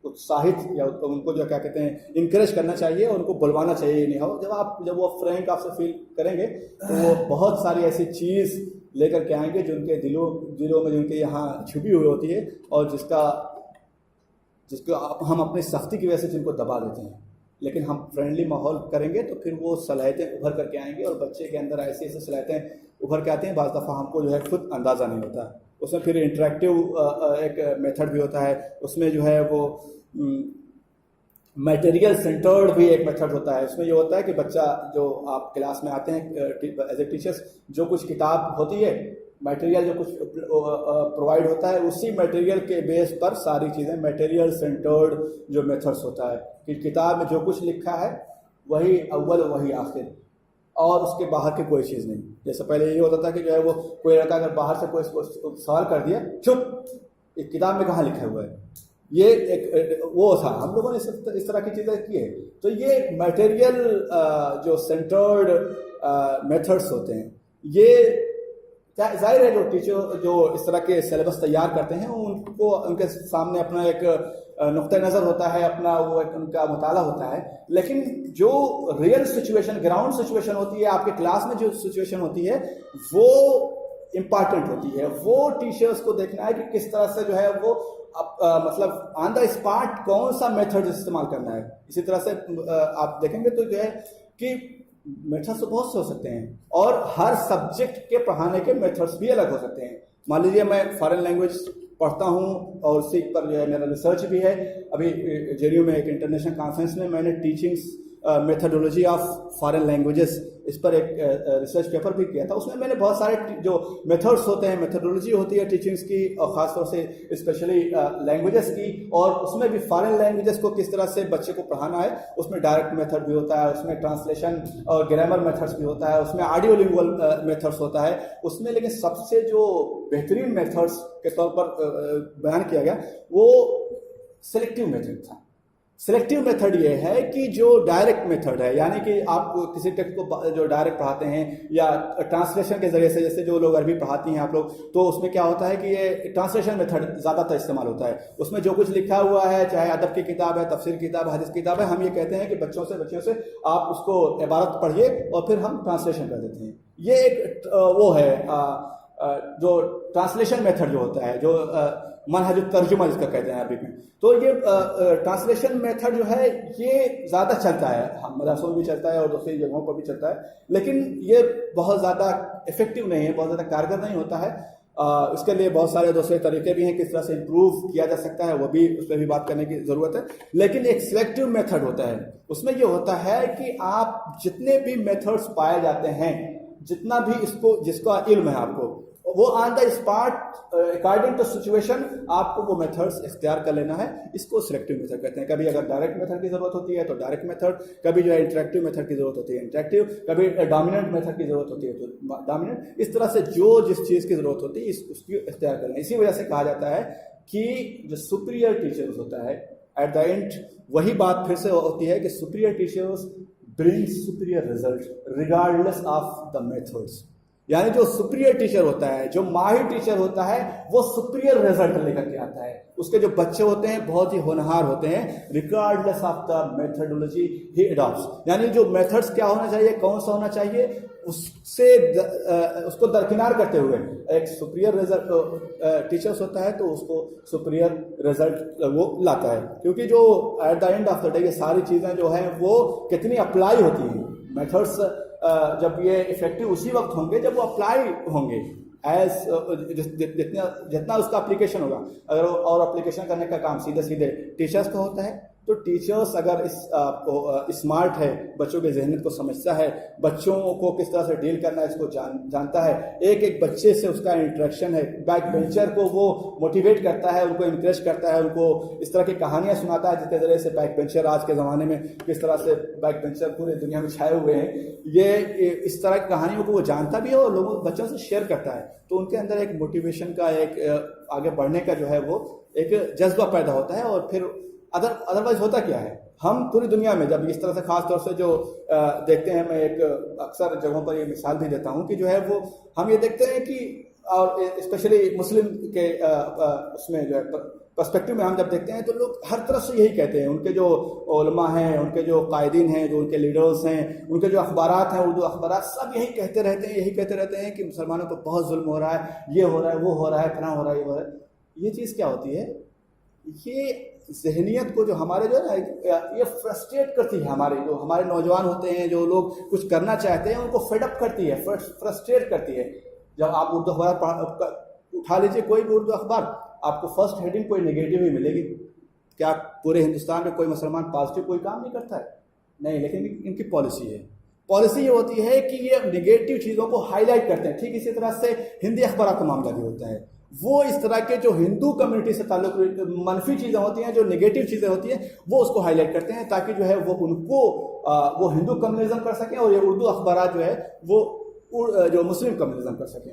S2: اتساہت یا ان کو جو کیا کہتے ہیں انکریج کرنا چاہیے اور ان کو بلوانا چاہیے. نہیں ہو جب وہ فرینک آپ سے فیل کریں گے تو وہ بہت ساری ایسی چیز لے کر کے آئیں گے جو ان کے دلوں میں، جو ان کے یہاں چھپی ہوئی ہوتی ہے اور جس کو ہم اپنی سختی کی وجہ سے جن کو دبا دیتے ہیں. لیکن ہم فرینڈلی ماحول کریں گے تو پھر وہ صلاحیتیں ابھر کر کے آئیں گے، اور بچے کے اندر ایسی صلاحیتیں ابھر کے آتے ہیں بعض دفعہ ہم کو جو ہے خود اندازہ نہیں ہوتا. اس میں پھر انٹریکٹیو ایک میتھڈ بھی ہوتا ہے، اس میں جو ہے وہ میٹیریل سینٹرڈ بھی ایک میتھڈ ہوتا ہے. اس میں یہ ہوتا ہے کہ بچہ جو آپ کلاس میں آتے ہیں ایز اے ٹیچرس، جو کچھ کتاب ہوتی ہے، میٹیریل جو کچھ پرووائڈ ہوتا ہے، اسی میٹیریل کے بیس پر ساری چیزیں، میٹیریل سینٹرڈ جو میتھڈس ہوتا ہے کہ کتاب میں جو کچھ لکھا ہے وہی اول وہی آخر، اور اس کے باہر کی کوئی چیز نہیں. جیسے پہلے یہ ہوتا تھا کہ جو ہے وہ کوئی لڑکا اگر باہر سے کوئی سوال کر دیا، چپ، کتاب میں کہاں لکھا ہوا ہے، یہ ایک وہ تھا. ہم لوگوں نے اس طرح کی چیزیں کی ہے. تو یہ میٹیریل جو سینٹرڈ میتھڈس ہوتے ہیں، یہ ظاہر ہے جو ٹیچر جو اس طرح کے سلیبس تیار کرتے ہیں ان کے سامنے اپنا ایک نقطہ نظر ہوتا ہے، اپنا وہ ایک ان کا مطالعہ ہوتا ہے. لیکن جو ریئل سچویشن، گراؤنڈ سچویشن ہوتی ہے، آپ کے کلاس میں جو سچویشن ہوتی ہے وہ امپارٹنٹ ہوتی ہے. وہ ٹیچرس کو دیکھنا ہے کہ کس طرح سے جو ہے وہ مطلب آن دا اسپاٹ کون سا میتھڈ استعمال کرنا ہے. اسی طرح سے آپ دیکھیں گے تو جو ہے کہ میتھڈس تو بہت سے ہو سکتے ہیں، اور ہر سبجیکٹ کے پڑھانے کے میتھڈس بھی الگ ہو سکتے ہیں. مان لیجیے میں فارن لینگویج پڑھتا ہوں اور اسی پر جو ہے میرا ریسرچ بھی ہے. ابھی JDU میں ایک انٹرنیشنل کانفرنس میں میں نے teachings methodology of foreign languages اس پر ایک ریسرچ پیپر بھی کیا تھا. اس میں میں نے بہت سارے جو میتھڈس ہوتے ہیں، میتھڈولوجی ہوتی ہے ٹیچنگس کی، اور خاص طور سے اسپیشلی لینگویجز کی، اور اس میں بھی فارن لینگویجز کو کس طرح سے بچے کو پڑھانا ہے. اس میں ڈائریکٹ میتھڈ بھی ہوتا ہے، اس میں ٹرانسلیشن اور گرامر میتھڈس بھی ہوتا ہے، اس میں آڈیو لنگول میتھڈس ہوتا ہے اس میں. لیکن سب سے جو بہترین میتھڈس کے طور پر بیان کیا گیا وہ سلیکٹیو میتھڈ تھا. سلیکٹیو میتھڈ یہ ہے کہ جو ڈائریکٹ میتھڈ ہے، یعنی کہ آپ کسی ٹیکسٹ کو جو ڈائریکٹ پڑھاتے ہیں یا ٹرانسلیشن کے ذریعے سے، جیسے جو لوگ عربی پڑھاتی ہیں آپ لوگ، تو اس میں کیا ہوتا ہے کہ یہ ٹرانسلیشن میتھڈ زیادہ تر استعمال ہوتا ہے. اس میں جو کچھ لکھا ہوا ہے، چاہے ادب کی کتاب ہے، تفسیر کی کتاب ہے، حدیث کی کتاب ہے، ہم یہ کہتے ہیں کہ بچیوں سے آپ اس کو عبارت پڑھیے اور پھر ہم ٹرانسلیشن کر دیتے ہیں. یہ ایک وہ ہے جو ٹرانسلیشن میتھڈ جو ہوتا ہے، جو منہج الترجمہ جس کا کہتے ہیں عربی میں. تو یہ ٹرانسلیشن میتھڈ جو ہے یہ زیادہ چلتا ہے، مدرسوں میں بھی چلتا ہے اور دوسری جگہوں پر بھی چلتا ہے، لیکن یہ بہت زیادہ افیکٹو نہیں ہے، بہت زیادہ کارگر نہیں ہوتا ہے. اس کے لیے بہت سارے دوسرے طریقے بھی ہیں کس طرح سے امپروو کیا جا سکتا ہے، وہ بھی اس پہ بھی بات کرنے کی ضرورت ہے. لیکن ایک سلیکٹیو میتھڈ ہوتا ہے، اس میں یہ ہوتا ہے کہ آپ جتنے بھی میتھڈس پائے جاتے ہیں، جتنا بھی جس کا علم ہے آپ کو، وہ on the spot according to situation آپ کو وہ میتھڈس اختیار کر لینا ہے. اس کو سلیکٹیو میتھڈ کہتے ہیں. کبھی اگر ڈائریکٹ میتھڈ کی ضرورت ہوتی ہے تو ڈائریکٹ میتھڈ، کبھی جو ہے انٹریکٹیو میتھڈ کی ضرورت ہوتی ہے انٹریکٹیو، کبھی ڈومیننٹ میتھڈ کی ضرورت ہوتی ہے تو ڈومیننٹ. اس طرح سے جو جس چیز کی ضرورت ہوتی ہے اس کی اختیار کریں. اسی وجہ سے کہا جاتا ہے کہ جو سپیریئر ٹیچرز ہوتا ہے ایٹ دا اینڈ وہی بات پھر سے ہوتی ہے کہ superior teachers bring superior result regardless of the methods. یعنی جو سپیریئر ٹیچر ہوتا ہے، جو ماہر ٹیچر ہوتا ہے، وہ سپیریئر رزلٹ لے کر کے آتا ہے. اس کے جو بچے ہوتے ہیں بہت ہی ہونہار ہوتے ہیں، regardless of the methodology he adopts. یعنی جو میتھڈس کیا ہونا چاہیے، کون سا ہونا چاہیے، اس کو درکنار کرتے ہوئے ایک سپیریئر رزلٹ ٹیچرس ہوتا ہے تو اس کو سپیریئر رزلٹ وہ لاتا ہے. کیونکہ جو at the end of the day یہ ساری چیزیں جو ہیں وہ کتنی اپلائی ہوتی ہیں. میتھڈس جب یہ افیکٹو اسی وقت ہوں گے جب وہ اپلائی ہوں گے. جتنا اس کا اپلیکیشن ہوگا، اگر اور اپلیکیشن کرنے کا کام سیدھے سیدھے ٹیچرس کا ہوتا ہے، تو ٹیچرس اگر اسمارٹ ہے، بچوں کے ذہنیت کو سمجھتا ہے، بچوں کو کس طرح سے ڈیل کرنا ہے اس کو جانتا ہے، ایک ایک بچے سے اس کا انٹریکشن ہے، بیک بینچر کو وہ موٹیویٹ کرتا ہے، ان کو انکریج کرتا ہے، ان کو اس طرح کی کہانیاں سناتا ہے جس کے ذریعے سے بیک بینچر آج کے زمانے میں کس طرح سے بیک بینچر پورے دنیا میں چھائے ہوئے ہیں، یہ اس طرح کی کہانیوں کو وہ جانتا بھی ہے اور لوگوں بچوں سے شیئر کرتا ہے، تو ان کے اندر ایک موٹیویشن کا، ایک آگے بڑھنے کا جو ہے وہ ایک جذبہ پیدا ہوتا ہے۔ اور پھر ادروائز ہوتا کیا ہے، ہم پوری دنیا میں جب اس طرح سے خاص طور سے جو دیکھتے ہیں، میں ایک اکثر جگہوں پر یہ مثال بھی دیتا ہوں کہ جو ہے وہ ہم یہ دیکھتے ہیں کہ، اور اسپیشلی مسلم کے اس میں جو ہے پرسپیکٹو میں ہم جب دیکھتے ہیں تو لوگ ہر طرف سے یہی کہتے ہیں، ان کے جو علماء ہیں، ان کے جو قائدین ہیں، جو ان کے لیڈرز ہیں، ان کے جو اخبارات ہیں، اردو اخبارات، سب یہی کہتے رہتے ہیں کہ مسلمانوں کو بہت ظلم ہو رہا ہے، یہ ہو رہا ہے، وہ ہو رہا ہے، فلاں ہو رہا ہے، یہ ہو رہا ہے۔ یہ چیز کیا ہوتی ہے؟ یہ ذہنیت کو جو ہمارے جو ہے نا، یہ فرسٹریٹ کرتی ہے، ہمارے نوجوان ہوتے ہیں، جو لوگ کچھ کرنا چاہتے ہیں، ان کو فیڈ اپ کرتی ہے، فرسٹریٹ کرتی ہے۔ جب آپ اردو اخبار اٹھا لیجیے، کوئی بھی اردو اخبار، آپ کو فرسٹ ہیڈنگ کوئی نگیٹو ہی ملے گی۔ کیا پورے ہندوستان میں کوئی مسلمان پازیٹیو کوئی کام نہیں کرتا ہے؟ نہیں، لیکن ان کی پالیسی ہے، پالیسی یہ ہوتی ہے کہ یہ نگیٹو چیزوں کو ہائی لائٹ کرتے ہیں۔ ٹھیک اسی طرح سے ہندی اخبارات کا معاملہ بھی ہوتا ہے، وہ اس طرح کے جو ہندو کمیونٹی سے تعلق منفی چیزیں ہوتی ہیں، جو نگیٹو چیزیں ہوتی ہیں، وہ اس کو ہائی لائٹ کرتے ہیں تاکہ جو ہے وہ ان کو وہ ہندو کمیونزم کر سکیں، اور یہ اردو اخبارات جو ہے وہ جو مسلم کمیونزم کر سکیں۔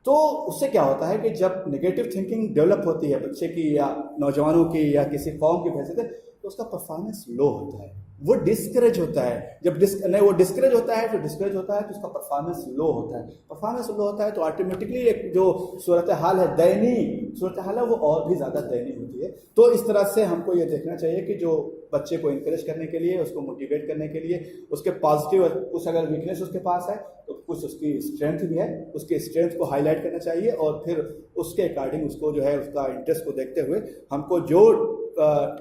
S2: تو اس سے کیا ہوتا ہے کہ جب نگیٹو تھنکنگ ڈیولپ ہوتی ہے بچے کی یا نوجوانوں کی یا کسی قوم کی وجہ سے، تو اس کا پرفارمنس لو ہوتا ہے، وہ ڈسکریج ہوتا ہے۔ جب وہ ڈسکریج ہوتا ہے تو اس کا پرفارمنس لو ہوتا ہے، تو آٹومیٹکلی ایک جو صورتحال ہے، دینی صورتحال ہے، وہ اور بھی زیادہ دینی ہوتی ہے۔ تو اس طرح سے ہم کو یہ دیکھنا چاہیے کہ جو بچے کو انکریج کرنے کے لیے، اس کو موٹیویٹ کرنے کے لیے، اس کے پازیٹیو کچھ اگر ویکنیس اس کے پاس ہے تو کچھ اس کی اسٹرینتھ بھی ہے، اس کی اسٹرینتھ کو ہائی لائٹ کرنا چاہیے، اور پھر اس کے اکارڈنگ اس کو جو ہے اس کا انٹرسٹ کو دیکھتے ہوئے ہم کو جو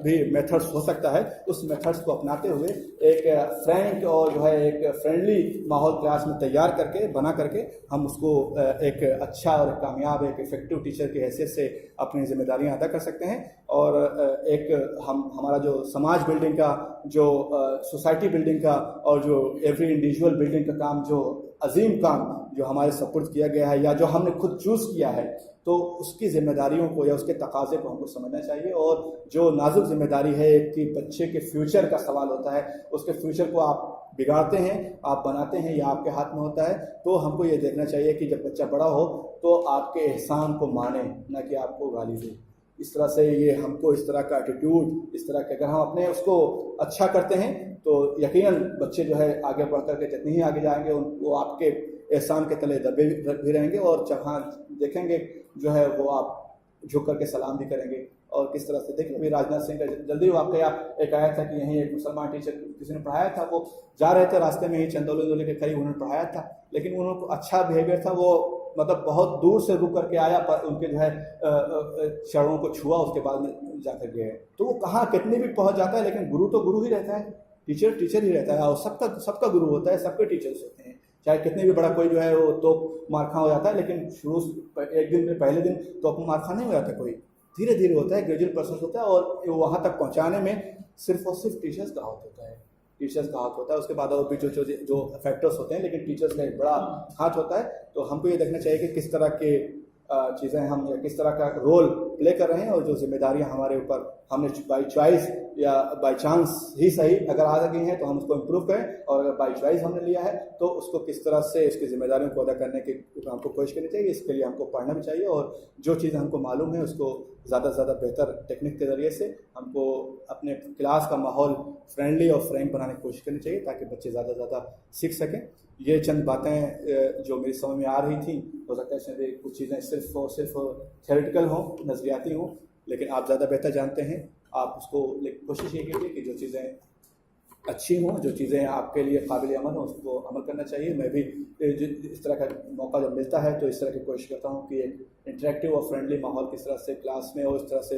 S2: بھی میتھڈس ہو سکتا ہے اس میتھڈس کو اپناتے ہوئے ایک فرینک اور جو ہے ایک فرینڈلی ماحول کلاس میں تیار کر کے بنا کر کے ہم اس کو ایک اچھا اور کامیاب ایک افیکٹو ٹیچر کی حیثیت سے اپنی ذمہ داریاں ادا کر سکتے ہیں، اور ایک ہمارا جو سماج بلڈنگ کا، جو سوسائٹی بلڈنگ کا، اور جو ایوری انڈیویجول بلڈنگ کا کام، جو عظیم کام جو ہمارے سپرد کیا گیا ہے یا جو ہم نے خود چوز کیا ہے، تو اس کی ذمہ داریوں کو یا اس کے تقاضے کو ہم کو سمجھنا چاہیے، اور جو نازک ذمہ داری ہے کہ بچے کے فیوچر کا سوال ہوتا ہے، اس کے فیوچر کو آپ بگاڑتے ہیں، آپ بناتے ہیں، یا آپ کے ہاتھ میں ہوتا ہے، تو ہم کو یہ دیکھنا چاہیے کہ جب بچہ بڑا ہو تو آپ کے احسان کو مانے، نہ کہ آپ کو گالی دے۔ اس طرح سے یہ ہم کو اس طرح کا ایٹیٹیوڈ، اس طرح کے اگر ہم اپنے اس کو اچھا کرتے ہیں تو یقیناً بچے جو ہے آگے بڑھ کر کے جتنی ہی آگے جائیں گے وہ آپ کے احسان کے تلے دبے بھی رہیں گے، اور جہاں دیکھیں گے جو ہے وہ آپ جھک کر کے سلام بھی کریں گے۔ اور کس طرح سے دیکھیں ابھی راجناتھ سنگھ کا جلدی واقعہ ایک آیا تھا کہ یہیں ایک مسلمان ٹیچر کسی نے پڑھایا تھا، وہ جا رہے تھے راستے میں ہی چندولے کے قریب انہوں نے پڑھایا تھا، لیکن انہوں کو اچھا بیہیویئر تھا، وہ مطلب بہت دور سے رک کر کے آیا، پر ان کے جو ہے چڑھوں کو چھوا، اس کے بعد میں جا کر گئے۔ تو وہ کہاں کتنے بھی پہنچ جاتا ہے، لیکن گرو تو گرو ہی رہتا ہے، ٹیچر ہی رہتا ہے، اور سب کا گرو ہوتا ہے، سب کے ٹیچرس ہوتے ہیں، چاہے کتنے بھی بڑا کوئی جو ہے وہ توپ مارکھاں ہو جاتا ہے، لیکن شروع ایک دن میں پہلے دن توپ مارکھاں نہیں ہو جاتا، کوئی دھیرے دھیرے ہوتا ہے، گریجویٹ پروسیس ہوتا ہے، اور وہاں تک پہنچانے میں صرف اور صرف ٹیچرس کا ہاتھ ہوتا ہے، اس کے بعد اور بھی جو فیکٹرس ہوتے ہیں، لیکن ٹیچرس کا ایک بڑا ہاتھ ہوتا ہے۔ تو ہم کو یہ دیکھنا چاہیے کہ کس طرح کے چیزیں ہم کس طرح کا رول پلے کر رہے ہیں، اور جو ذمہ داریاں ہمارے اوپر ہم نے بائی چوائس یا بائی چانس ہی صحیح اگر آ گئی ہیں تو ہم اس کو امپروو کریں، اور اگر بائی چوائس ہم نے لیا ہے تو اس کو کس طرح سے اس کی ذمہ داریوں کو ادا کرنے کی ہم کو کوشش کرنی چاہیے۔ اس کے لیے ہم کو پڑھنا بھی چاہیے، اور جو چیزیں ہم کو معلوم ہے اس کو زیادہ سے زیادہ بہتر ٹیکنیک کے ذریعے سے ہم کو اپنے کلاس کا ماحول فرینڈلی اور فرینک بنانے کی کوشش کرنی چاہیے، تاکہ بچے زیادہ سے زیادہ سیکھ سکیں۔ یہ چند باتیں جو میری سمجھ میں آ رہی تھیں، ہو سکتا ہے اس میں کچھ چیزیں صرف تھیوریٹیکل ہوں، نظریاتی ہوں، لیکن آپ زیادہ بہتر جانتے ہیں۔ آپ اس کو کوشش یہ کیجیے کہ جو چیزیں اچھی ہوں، جو چیزیں آپ کے لیے قابل عمل ہوں، اس کو عمل کرنا چاہیے۔ میں بھی اس طرح کا موقع جب ملتا ہے تو اس طرح کی کوشش کرتا ہوں کہ ایک انٹریکٹیو اور فرینڈلی ماحول کس طرح سے کلاس میں، اور اس طرح سے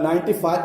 S2: 95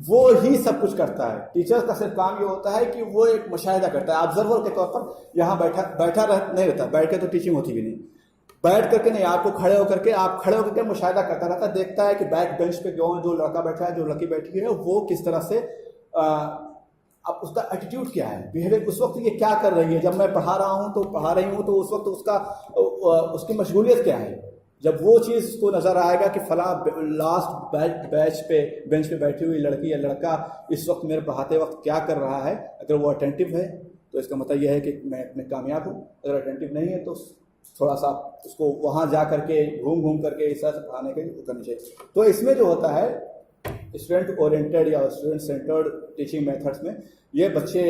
S2: وہ ہی سب کچھ کرتا ہے. ٹیچر کا صرف کام یہ ہوتا ہے کہ وہ ایک مشاہدہ کرتا ہے, آبزرور کے طور پر یہاں بیٹھا نہیں رہتا. بیٹھ کے تو ٹیچنگ ہوتی بھی نہیں, بیٹھ کر کے نہیں, آپ کو کھڑے ہو کر کے مشاہدہ کرتا رہتا ہے, دیکھتا ہے کہ بیک بینچ پہ جو لڑکا بیٹھا ہے, جو لڑکی بیٹھی ہے, وہ کس طرح سے اب اس کا ایٹیٹیوڈ کیا ہے, بیہیویئر, اس وقت یہ کیا کر رہی ہے, جب میں پڑھا رہی ہوں تو اس وقت اس کی مشغولیت کیا ہے. جب وہ چیز کو نظر آئے گا کہ فلاں لاسٹ بینچ پہ بیٹھی ہوئی لڑکی یا لڑکا اس وقت میرے پڑھاتے وقت کیا کر رہا ہے, اگر وہ اٹینٹیو ہے تو اس کا مطلب یہ ہے کہ میں کامیاب ہوں. اگر اٹینٹیو نہیں ہے تو تھوڑا سا اس کو وہاں جا کر کے گھوم کر کے اس طرح سے پڑھانے کے کرنی چاہیے. تو اس میں جو ہوتا ہے اسٹوڈنٹ اورینٹیڈ یا اسٹوڈنٹ سینٹرڈ ٹیچنگ میتھڈس میں یہ بچے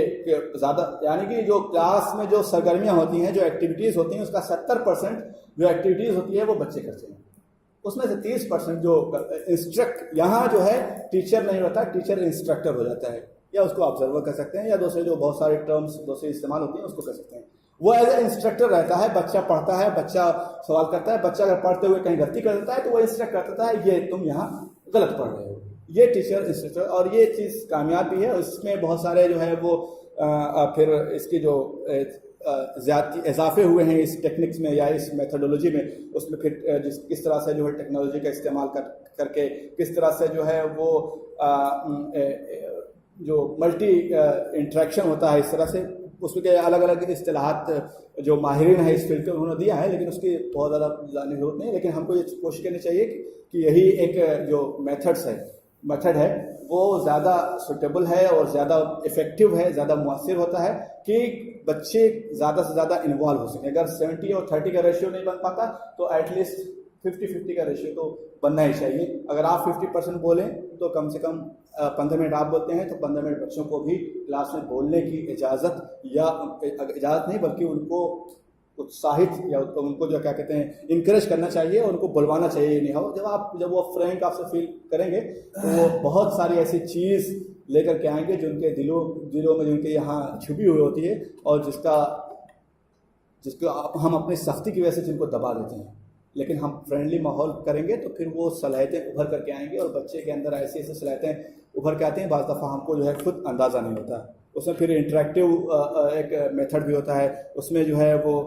S2: زیادہ, یعنی کہ جو کلاس میں جو سرگرمیاں ہوتی ہیں, جو ایکٹیویٹیز ہوتی ہیں, اس کا 70% جو ایکٹیویٹیز ہوتی ہے وہ بچے کرتے ہیں. اس میں سے 30% جو یہاں جو ہے ٹیچر نہیں ہوتا, ٹیچر انسٹرکٹر ہو جاتا ہے, یا اس کو آبزرور کر سکتے ہیں, یا دوسرے جو بہت سارے ٹرمز دوسرے استعمال ہوتی ہیں اس کو کر سکتے ہیں. وہ ایز اے انسٹرکٹر رہتا ہے, بچہ پڑھتا ہے, بچہ سوال کرتا ہے, بچہ اگر پڑھتے ہوئے کہیں غلطی کر دیتا ہے تو وہ انسٹرکٹ کرتا ہے, یہ تم یہاں غلط پڑھ رہے ہو. یہ ٹیچر انسٹرکٹر, اور یہ چیز کامیاب بھی ہے. اس میں بہت سارے جو ہے وہ پھر اس کی جو زیادتی اضافے ہوئے ہیں اس ٹیکنکس میں یا اس میتھڈولوجی میں, اس میں پھر کس طرح سے جو ہے ٹیکنالوجی کا استعمال کر کے کس طرح سے جو ہے وہ جو ملٹی انٹریکشن ہوتا ہے, اس طرح سے اس میں الگ الگ اصطلاحات جو ماہرین ہیں اس فیلڈ کے انہوں نے دیا ہے, لیکن اس کی بہت زیادہ جاننے کی ضرورت نہیں. لیکن ہم کو یہ کوشش کرنی چاہیے کہ یہی ایک جو میتھڈ ہے وہ زیادہ سوٹیبل ہے اور زیادہ افیکٹو ہے, زیادہ مؤثر ہوتا ہے کہ بچے زیادہ سے زیادہ انوالو ہو سکیں. اگر 70 اور 30 کا ریشیو نہیں بن پاتا تو ایٹ لیسٹ 50-50 کا ریشیو تو بننا ہی چاہیے. اگر آپ 50% بولیں تو کم سے کم 15 منٹ آپ بولتے ہیں تو 15 منٹ بچوں کو بھی کلاس میں بولنے کی اجازت, یا اجازت نہیں بلکہ ان کو اتساہت یا ان کو جو کیا کہتے ہیں انکریج کرنا چاہیے, اور ان کو بلوانا چاہیے. نہیں ہو جب وہ فرینک آپ سے فیل کریں گے تو وہ بہت ساری ایسی چیز لے کر کے آئیں گے جو ان کے دلوں میں, جو ان کے یہاں چھپی ہوئی ہوتی ہے, اور جس کو ہم اپنی سختی کی وجہ سے جن کو دبا دیتے ہیں. لیکن ہم فرینڈلی ماحول کریں گے تو پھر وہ صلاحیتیں ابھر کر کے آئیں گے, اور بچے کے اندر ایسی صلاحیتیں ابھر کے آتے ہیں, بعض دفعہ ہم کو جو ہے خود اندازہ نہیں ہوتا. اس میں پھر انٹریکٹیو ایک میتھڈ بھی ہوتا ہے, اس میں جو ہے وہ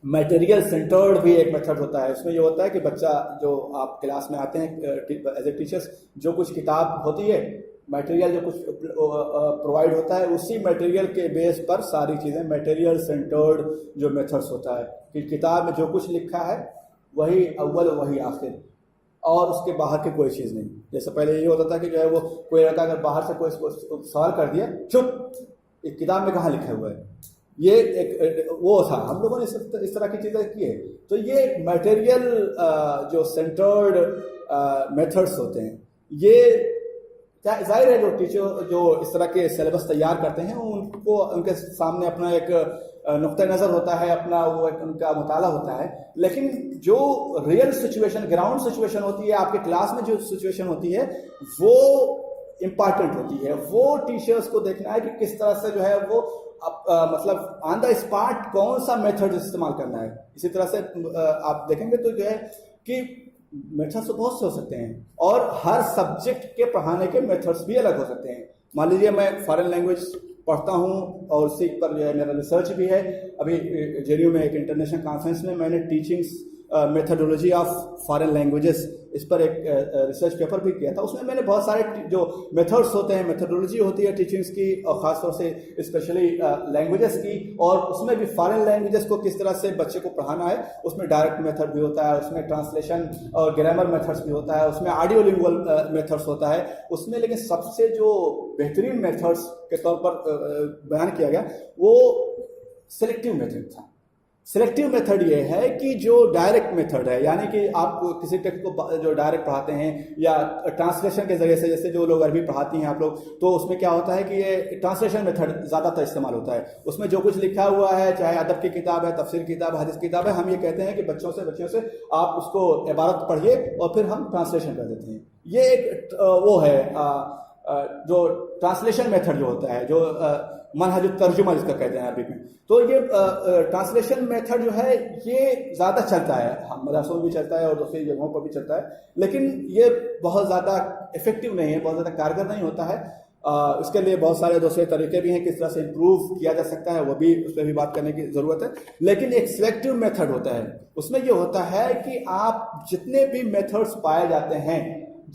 S2: میٹیریل سینٹرڈ بھی ایک میتھڈ ہوتا ہے. اس میں یہ ہوتا ہے کہ بچہ جو آپ کلاس میں آتے ہیں ایز اے ٹیچرس, جو کچھ کتاب ہوتی ہے, میٹیریل جو کچھ پرووائڈ ہوتا ہے, اسی میٹیریل کے بیس پر ساری چیزیں, میٹیریل سینٹرڈ جو میتھڈس ہوتا ہے کہ کتاب میں جو کچھ لکھا ہے وہی اول وہی آخر, اور اس کے باہر کی کوئی چیز نہیں. جیسے پہلے یہ ہوتا تھا کہ جو ہے وہ کوئی لڑکا اگر باہر سے کوئی سوال کر دیا, چپ, ایک کتاب میں کہاں لکھا ہوا ہے, یہ ایک وہ تھا. ہم لوگوں نے اس طرح کی چیزیں کی ہے. تو یہ میٹیریل جو سینٹرڈ میتھڈس ہوتے ہیں, یہ ظاہر ہے جو ٹیچر جو اس طرح کے سلیبس تیار کرتے ہیں ان کو ان کے سامنے اپنا ایک نقطہ نظر ہوتا ہے, اپنا وہ ان کا مطالعہ ہوتا ہے. لیکن جو ریئل سچویشن, گراؤنڈ سچویشن ہوتی ہے, آپ کے کلاس میں جو سچویشن ہوتی ہے وہ امپارٹنٹ ہوتی ہے. وہ ٹیچرس کو دیکھنا ہے کہ کس طرح سے جو ہے وہ مطلب آن دا اسپاٹ کون سا میتھڈ استعمال کرنا ہے. اسی طرح سے آپ دیکھیں گے تو جو ہے کہ میتھڈس تو بہت سے ہو سکتے ہیں, اور ہر سبجیکٹ کے پڑھانے کے میتھڈس بھی الگ ہو سکتے ہیں. مان لیجیے میں فارن لینگویج پڑھتا ہوں اور اسی پر جو ہے میرا ریسرچ بھی ہے. ابھی JDU میں ایک انٹرنیشنل کانفرنس میں میں نے teachings methodology of foreign languages اس پر ایک ریسرچ پیپر بھی کیا تھا. اس میں میں نے بہت سارے جو میتھڈس ہوتے ہیں, میتھڈولوجی ہوتی ہے ٹیچنگس کی, اور خاص طور سے اسپیشلی لینگویجز کی, اور اس میں بھی فارن لینگویجز کو کس طرح سے بچے کو پڑھانا ہے. اس میں ڈائریکٹ میتھڈ بھی ہوتا ہے, اس میں ٹرانسلیشن اور گرامر میتھڈس بھی ہوتا ہے, اس میں آڈیو لنگول میتھڈس ہوتا ہے اس میں. لیکن سب سے جو بہترین میتھڈس کے طور پر بیان کیا گیا وہ سلیکٹیو میتھڈ تھا. سلیکٹیو میتھڈ یہ ہے کہ جو ڈائریکٹ میتھڈ ہے, یعنی کہ آپ کسی ٹیکسٹ کو جو ڈائریکٹ پڑھاتے ہیں یا ٹرانسلیشن کے ذریعے سے, جیسے جو لوگ عربی پڑھاتی ہیں آپ لوگ, تو اس میں کیا ہوتا ہے کہ یہ ٹرانسلیشن میتھڈ زیادہ تر استعمال ہوتا ہے. اس میں جو کچھ لکھا ہوا ہے, چاہے ادب کی کتاب ہے, تفسیر کی کتاب ہے, حدیث کی کتاب ہے, ہم یہ کہتے ہیں کہ بچوں سے آپ اس کو عبارت پڑھیے اور پھر ہم ٹرانسلیشن کر دیتے ہیں. یہ ایک وہ ہے جو ٹرانسلیشن میتھڈ جو ہوتا ہے, منہج الترجمہ جس کا کہتے ہیں عربی میں. تو یہ ٹرانسلیشن میتھڈ جو ہے یہ زیادہ چلتا ہے, مدرسوں میں بھی چلتا ہے اور دوسری جگہوں پر بھی چلتا ہے, لیکن یہ بہت زیادہ افیکٹو نہیں ہے, بہت زیادہ کارگر نہیں ہوتا ہے. اس کے لیے بہت سارے دوسرے طریقے بھی ہیں کس طرح سے امپروو کیا جا سکتا ہے, وہ بھی اس پہ بھی بات کرنے کی ضرورت ہے. لیکن ایک سلیکٹیو میتھڈ ہوتا ہے, اس میں یہ ہوتا ہے کہ آپ جتنے بھی میتھڈس پائے جاتے ہیں,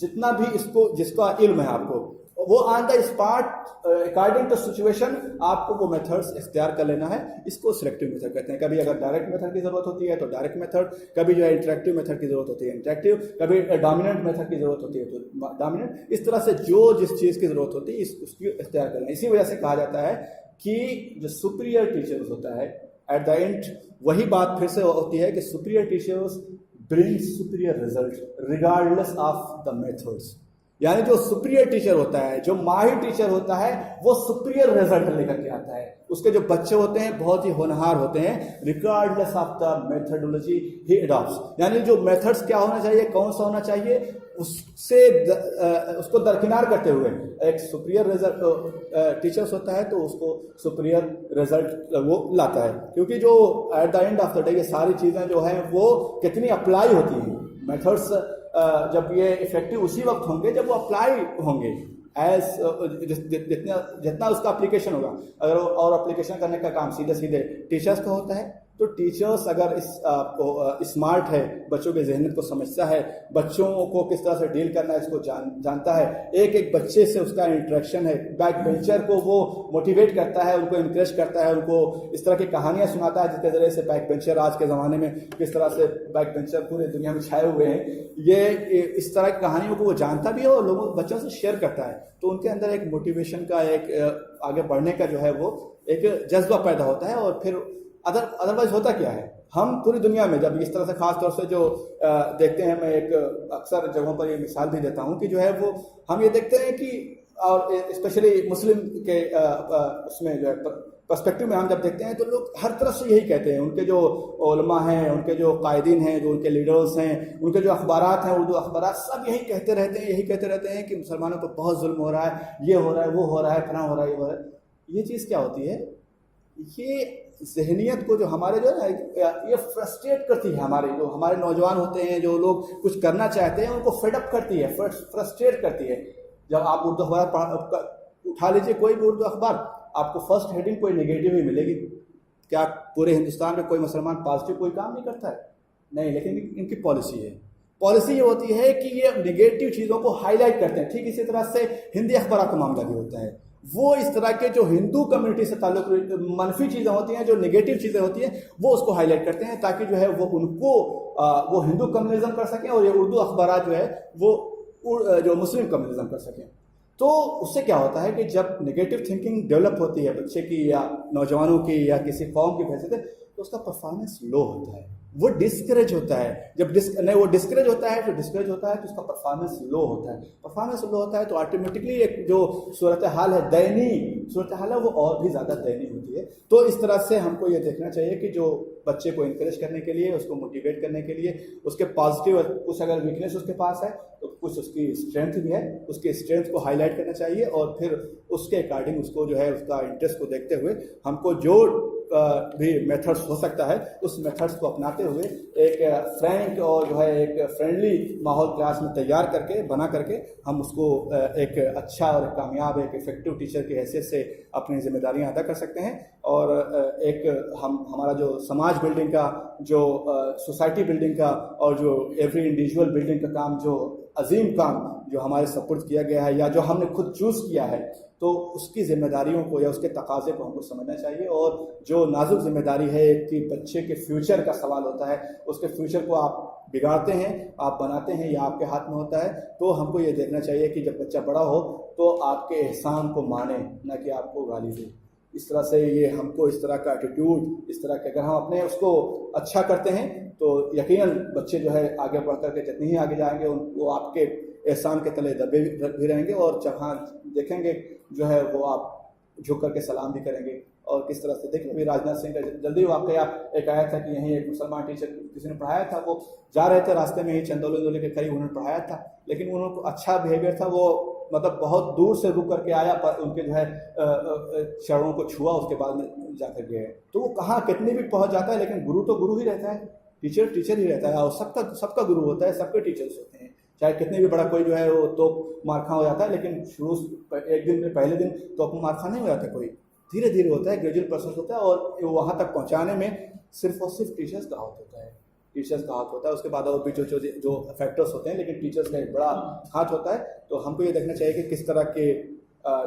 S2: جتنا بھی جس کا علم ہے آپ کو, وہ on the spot according to situation آپ کو وہ میتھڈس اختیار کر لینا ہے. اس کو سلیکٹیو میتھڈ کہتے ہیں. کبھی اگر ڈائریکٹ میتھڈ کی ضرورت ہوتی ہے تو ڈائریکٹ میتھڈ, کبھی جو ہے انٹریکٹیو میتھڈ کی ضرورت ہوتی ہے انٹریکٹیو, کبھی ڈومیننٹ میتھڈ کی ضرورت ہوتی ہے تو ڈومیننٹ. اس طرح سے جو جس چیز کی ضرورت ہوتی ہے اس کی اختیار کرنا. اسی وجہ سے کہا جاتا ہے کہ جو سپیریئر ٹیچرز ہوتا ہے ایٹ دا اینڈ وہی بات پھر سے ہوتی ہے کہ superior teachers bring superior result regardless of the methods. یعنی جو سپیریئر ٹیچر ہوتا ہے, جو ماہر ٹیچر ہوتا ہے, وہ سپیریئر رزلٹ لے کر کے آتا ہے. اس کے جو بچے ہوتے ہیں بہت ہی ہونہار ہوتے ہیں, regardless of the methodology he adopts. یعنی جو میتھڈس کیا ہونا چاہیے, کون سا ہونا چاہیے, اس کو درکنار کرتے ہوئے ایک سپیریئر رزلٹ ٹیچرس ہوتا ہے تو اس کو سپیریئر رزلٹ وہ لاتا ہے. کیونکہ جو at the end of the day یہ ساری چیزیں جو ہیں وہ کتنی اپلائی ہوتی ہیں. میتھڈس جب یہ افیکٹو اسی وقت ہوں گے جب وہ اپلائی ہوں گے, جتنا اس کا اپلیکیشن ہوگا. اگر اور اپلیکیشن کرنے کا کام سیدھے ٹیچرس کا ہوتا ہے تو ٹیچرس اگر اسمارٹ ہے, بچوں کے ذہنیت کو سمجھتا ہے, بچوں کو کس طرح سے ڈیل کرنا ہے اس کو جانتا ہے, ایک بچے سے اس کا انٹریکشن ہے, بیک بینچر کو وہ موٹیویٹ کرتا ہے, ان کو انکریج کرتا ہے, ان کو اس طرح کی کہانیاں سناتا ہے جس کے ذریعے سے بیک بینچر آج کے زمانے میں کس طرح سے بیک بینچر پورے دنیا میں چھائے ہوئے ہیں, یہ اس طرح کی کہانیوں کو وہ جانتا بھی ہے اور لوگوں بچوں سے شیئر کرتا ہے. تو ان کے اندر ایک موٹیویشن کا, ایک آگے بڑھنے کا جو ہے وہ ایک جذبہ پیدا ہوتا ہے. اور پھر ادروائز ہوتا کیا ہے, ہم پوری دنیا میں جب اس طرح سے خاص طور سے جو دیکھتے ہیں, میں ایک اکثر جگہوں پر یہ مثال بھی دیتا ہوں کہ جو ہے وہ ہم یہ دیکھتے ہیں کہ, اور اسپیشلی مسلم کے اس میں جو ہے پرسپیکٹو میں ہم جب دیکھتے ہیں تو لوگ ہر طرف سے یہی کہتے ہیں. ان کے جو علماء ہیں, ان کے جو قائدین ہیں, جو ان کے لیڈرز ہیں, ان کے جو اخبارات ہیں, اردو اخبارات, سب یہی کہتے رہتے ہیں کہ مسلمانوں پر بہت ظلم ہو رہا ہے, یہ ہو رہا ہے, وہ ہو رہا ہے, فلاں ہو رہا ہے, یہ ہو رہا ہے. یہ چیز کیا ہوتی ہے, یہ ذہنیت کو جو ہمارے جو ہے نا یہ فرسٹریٹ کرتی ہے. ہمارے نوجوان ہوتے ہیں, جو لوگ کچھ کرنا چاہتے ہیں, ان کو فیڈ اپ کرتی ہے, فرسٹریٹ کرتی ہے. جب آپ اردو اخبار اٹھا لیجیے, کوئی بھی اردو اخبار, آپ کو فرسٹ ہیڈنگ کوئی نگیٹو ہی ملے گی. کیا پورے ہندوستان میں کوئی مسلمان پازیٹیو کوئی کام نہیں کرتا ہے؟ نہیں, لیکن ان کی پالیسی ہے. پالیسی یہ ہوتی ہے کہ یہ نگیٹو چیزوں کو ہائی لائٹ کرتے ہیں. ٹھیک اسی طرح سے ہندی اخبارات کا معاملہ بھی ہوتا ہے. وہ اس طرح کے جو ہندو کمیونٹی سے تعلق منفی چیزیں ہوتی ہیں, جو نگیٹو چیزیں ہوتی ہیں, وہ اس کو ہائی لائٹ کرتے ہیں تاکہ جو ہے وہ ان کو وہ ہندو کمیونزم کر سکیں, اور یہ اردو اخبارات جو ہے وہ جو مسلم کمیونزم کر سکیں. تو اس سے کیا ہوتا ہے کہ جب نگیٹو تھنکنگ ڈیولپ ہوتی ہے بچے کی یا نوجوانوں کی یا کسی قوم کی وجہ سے, تو اس کا پرفارمنس لو ہوتا ہے, وہ ڈسکریج ہوتا ہے. جب وہ ڈسکریج ہوتا ہے تو اس کا پرفارمنس لو ہوتا ہے. تو آٹومیٹکلی ایک جو صورتحال ہے, دینی صورتحال ہے, وہ اور بھی زیادہ دینی ہوتی ہے. تو اس طرح سے ہم کو یہ دیکھنا چاہیے کہ جو بچے کو انکریج کرنے کے لیے, اس کو موٹیویٹ کرنے کے لیے, اس کے پازیٹیو کچھ اگر ویکنیس اس کے پاس ہے تو کچھ اس کی اسٹرینتھ بھی ہے, اس کے اسٹرینتھ کو ہائی لائٹ کرنا چاہیے. اور پھر اس کے اکارڈنگ اس کو جو ہے اس کا انٹرسٹ کو دیکھتے ہوئے ہم کو جو بھی میتھڈس ہو سکتا ہے اس میتھڈس کو اپناتے ہوئے ایک فرینک اور جو ہے ایک فرینڈلی ماحول کلاس میں تیار کر کے بنا کر کے ہم اس کو ایک اچھا اور کامیاب ایک افیکٹو ٹیچر کی حیثیت سے اپنی ذمہ داریاں ادا کر سکتے ہیں. اور ایک ہمارا جو سماج بلڈنگ کا, جو سوسائٹی بلڈنگ کا, اور جو ایوری انڈیویجول بلڈنگ کا کام, جو عظیم کام جو ہمارے سپورٹ کیا گیا ہے یا جو ہم نے خود چوز کیا ہے, تو اس کی ذمہ داریوں کو یا اس کے تقاضے کو ہم کو سمجھنا چاہیے. اور جو نازک ذمہ داری ہے کہ بچے کے فیوچر کا سوال ہوتا ہے, اس کے فیوچر کو آپ بگاڑتے ہیں, آپ بناتے ہیں, یا آپ کے ہاتھ میں ہوتا ہے, تو ہم کو یہ دیکھنا چاہیے کہ جب بچہ بڑا ہو تو آپ کے احسان کو مانے, نہ کہ آپ کو گالی دے. اس طرح سے یہ ہم کو اس طرح کا ایٹیٹیوڈ, اس طرح کے اگر ہم اپنے اس کو اچھا کرتے ہیں تو یقیناً بچے جو ہے آگے بڑھ کر کے جتنی ہی آگے جائیں گے وہ آپ کے احسان کے تلے دبے بھی رہیں گے, اور جہاں دیکھیں گے جو ہے وہ آپ جھک کر کے سلام بھی کریں گے. اور کس طرح سے دیکھیں, ابھی راجناتھ سنگھ کا جلدی واقعہ ایک آیا تھا کہ یہیں ایک مسلمان ٹیچر کسی نے پڑھایا تھا, وہ جا رہے تھے راستے میں ہی چندولے کے قریب, انہوں نے پڑھایا تھا, لیکن انہوں کو اچھا بیہیویئر تھا, وہ مطلب بہت دور سے رک کر کے آیا پر ان کے جو ہے چرنوں کو چھوا اس کے بعد میں جا کر گئے، تو وہ کہاں کتنے بھی پہنچ جاتا ہے لیکن گرو تو گرو ہی رہتا ہے، ٹیچر ہی رہتا ہے، اور سب کا گرو ہوتا ہے، سب کے ٹیچرس ہوتے ہیں، چاہے کتنے بھی بڑا کوئی جو ہے وہ تو مارکھاں ہو جاتا ہے، لیکن شروع ایک دن میں پہلے دن تو مارکھاں نہیں ہو جاتا کوئی، دھیرے دھیرے ہوتا ہے، گریجویل پروسیس ہوتا ہے، اور وہاں تک پہنچانے میں صرف اور صرف ٹیچرس کا ہاتھ ہوتا ہے، ٹیچرس کا ہاتھ ہوتا ہے، اس کے بعد اور بھی جو فیکٹرس ہوتے ہیں، لیکن ٹیچرس کا ایک بڑا ہاتھ ہوتا ہے۔ تو ہم کو یہ دیکھنا چاہیے کہ کس طرح کے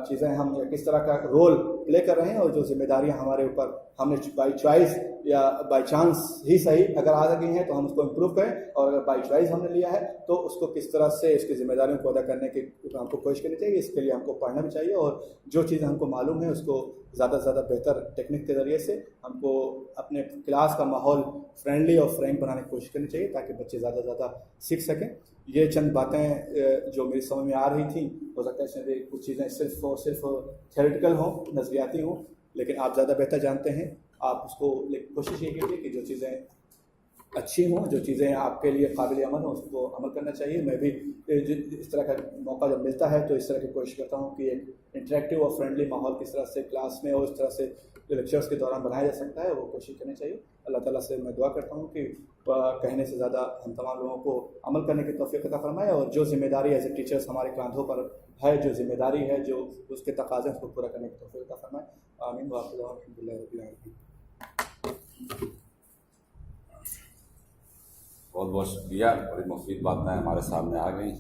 S2: چیزیں ہم کس طرح کا رول پلے کر رہے ہیں، اور جو ذمہ داریاں ہمارے اوپر ہم نے بائی چوائس یا بائی چانس ہی صحیح اگر آ گئی ہیں تو ہم اس کو امپروو کریں، اور اگر بائی چوائس ہم نے لیا ہے تو اس کو کس طرح سے اس کی ذمہ داریوں کو ادا کرنے کی ہم کو کوشش کرنی چاہیے۔ اس کے لیے ہم کو پڑھنا بھی چاہیے، اور جو چیزیں ہم کو معلوم ہیں اس کو زیادہ سے زیادہ بہتر ٹیکنیک کے ذریعے سے ہم کو اپنے کلاس کا ماحول فرینڈلی اور فرینک بنانے کی کوشش کرنی چاہیے، تاکہ بچے زیادہ سے زیادہ سیکھ سکیں۔ یہ چند باتیں جو میری سمجھ میں آ رہی تھیں، ہو سکتا ہے اس میں کچھ چیزیں صرف تھیوریٹیکل ہوں، نظریاتی ہوں، لیکن آپ زیادہ بہتر جانتے ہیں۔ آپ اس کو کوشش یہ کیجیے کہ جو چیزیں اچھی ہوں، جو چیزیں آپ کے لیے قابل عمل ہوں، اس کو عمل کرنا چاہیے۔ میں بھی اس طرح کا موقع جب ملتا ہے تو اس طرح کی کوشش کرتا ہوں کہ ایک انٹریکٹیو اور فرینڈلی ماحول کس طرح سے کلاس میں اور اس طرح سے لیکچرس کے دوران بنایا جا سکتا ہے، وہ کوشش کرنی چاہیے۔ اللہ تعالیٰ سے میں دعا کرتا ہوں کہ کہنے سے زیادہ ہم تمام لوگوں کو عمل کرنے کی توفیق عطا فرمائے، اور جو ذمہ داری ایز اے ٹیچرس ہمارے کاندھوں پر ہے، جو ذمہ داری ہے، جو اس کے تقاضے ہیں، اس کو پورا کرنے کی توفیق عطا فرمائے۔ آمین وآخر دعوانا الحمد للہ رب العالمین۔
S1: بہت بہت شکریہ، بڑی مفید باتیں ہمارے سامنے آ گئیں۔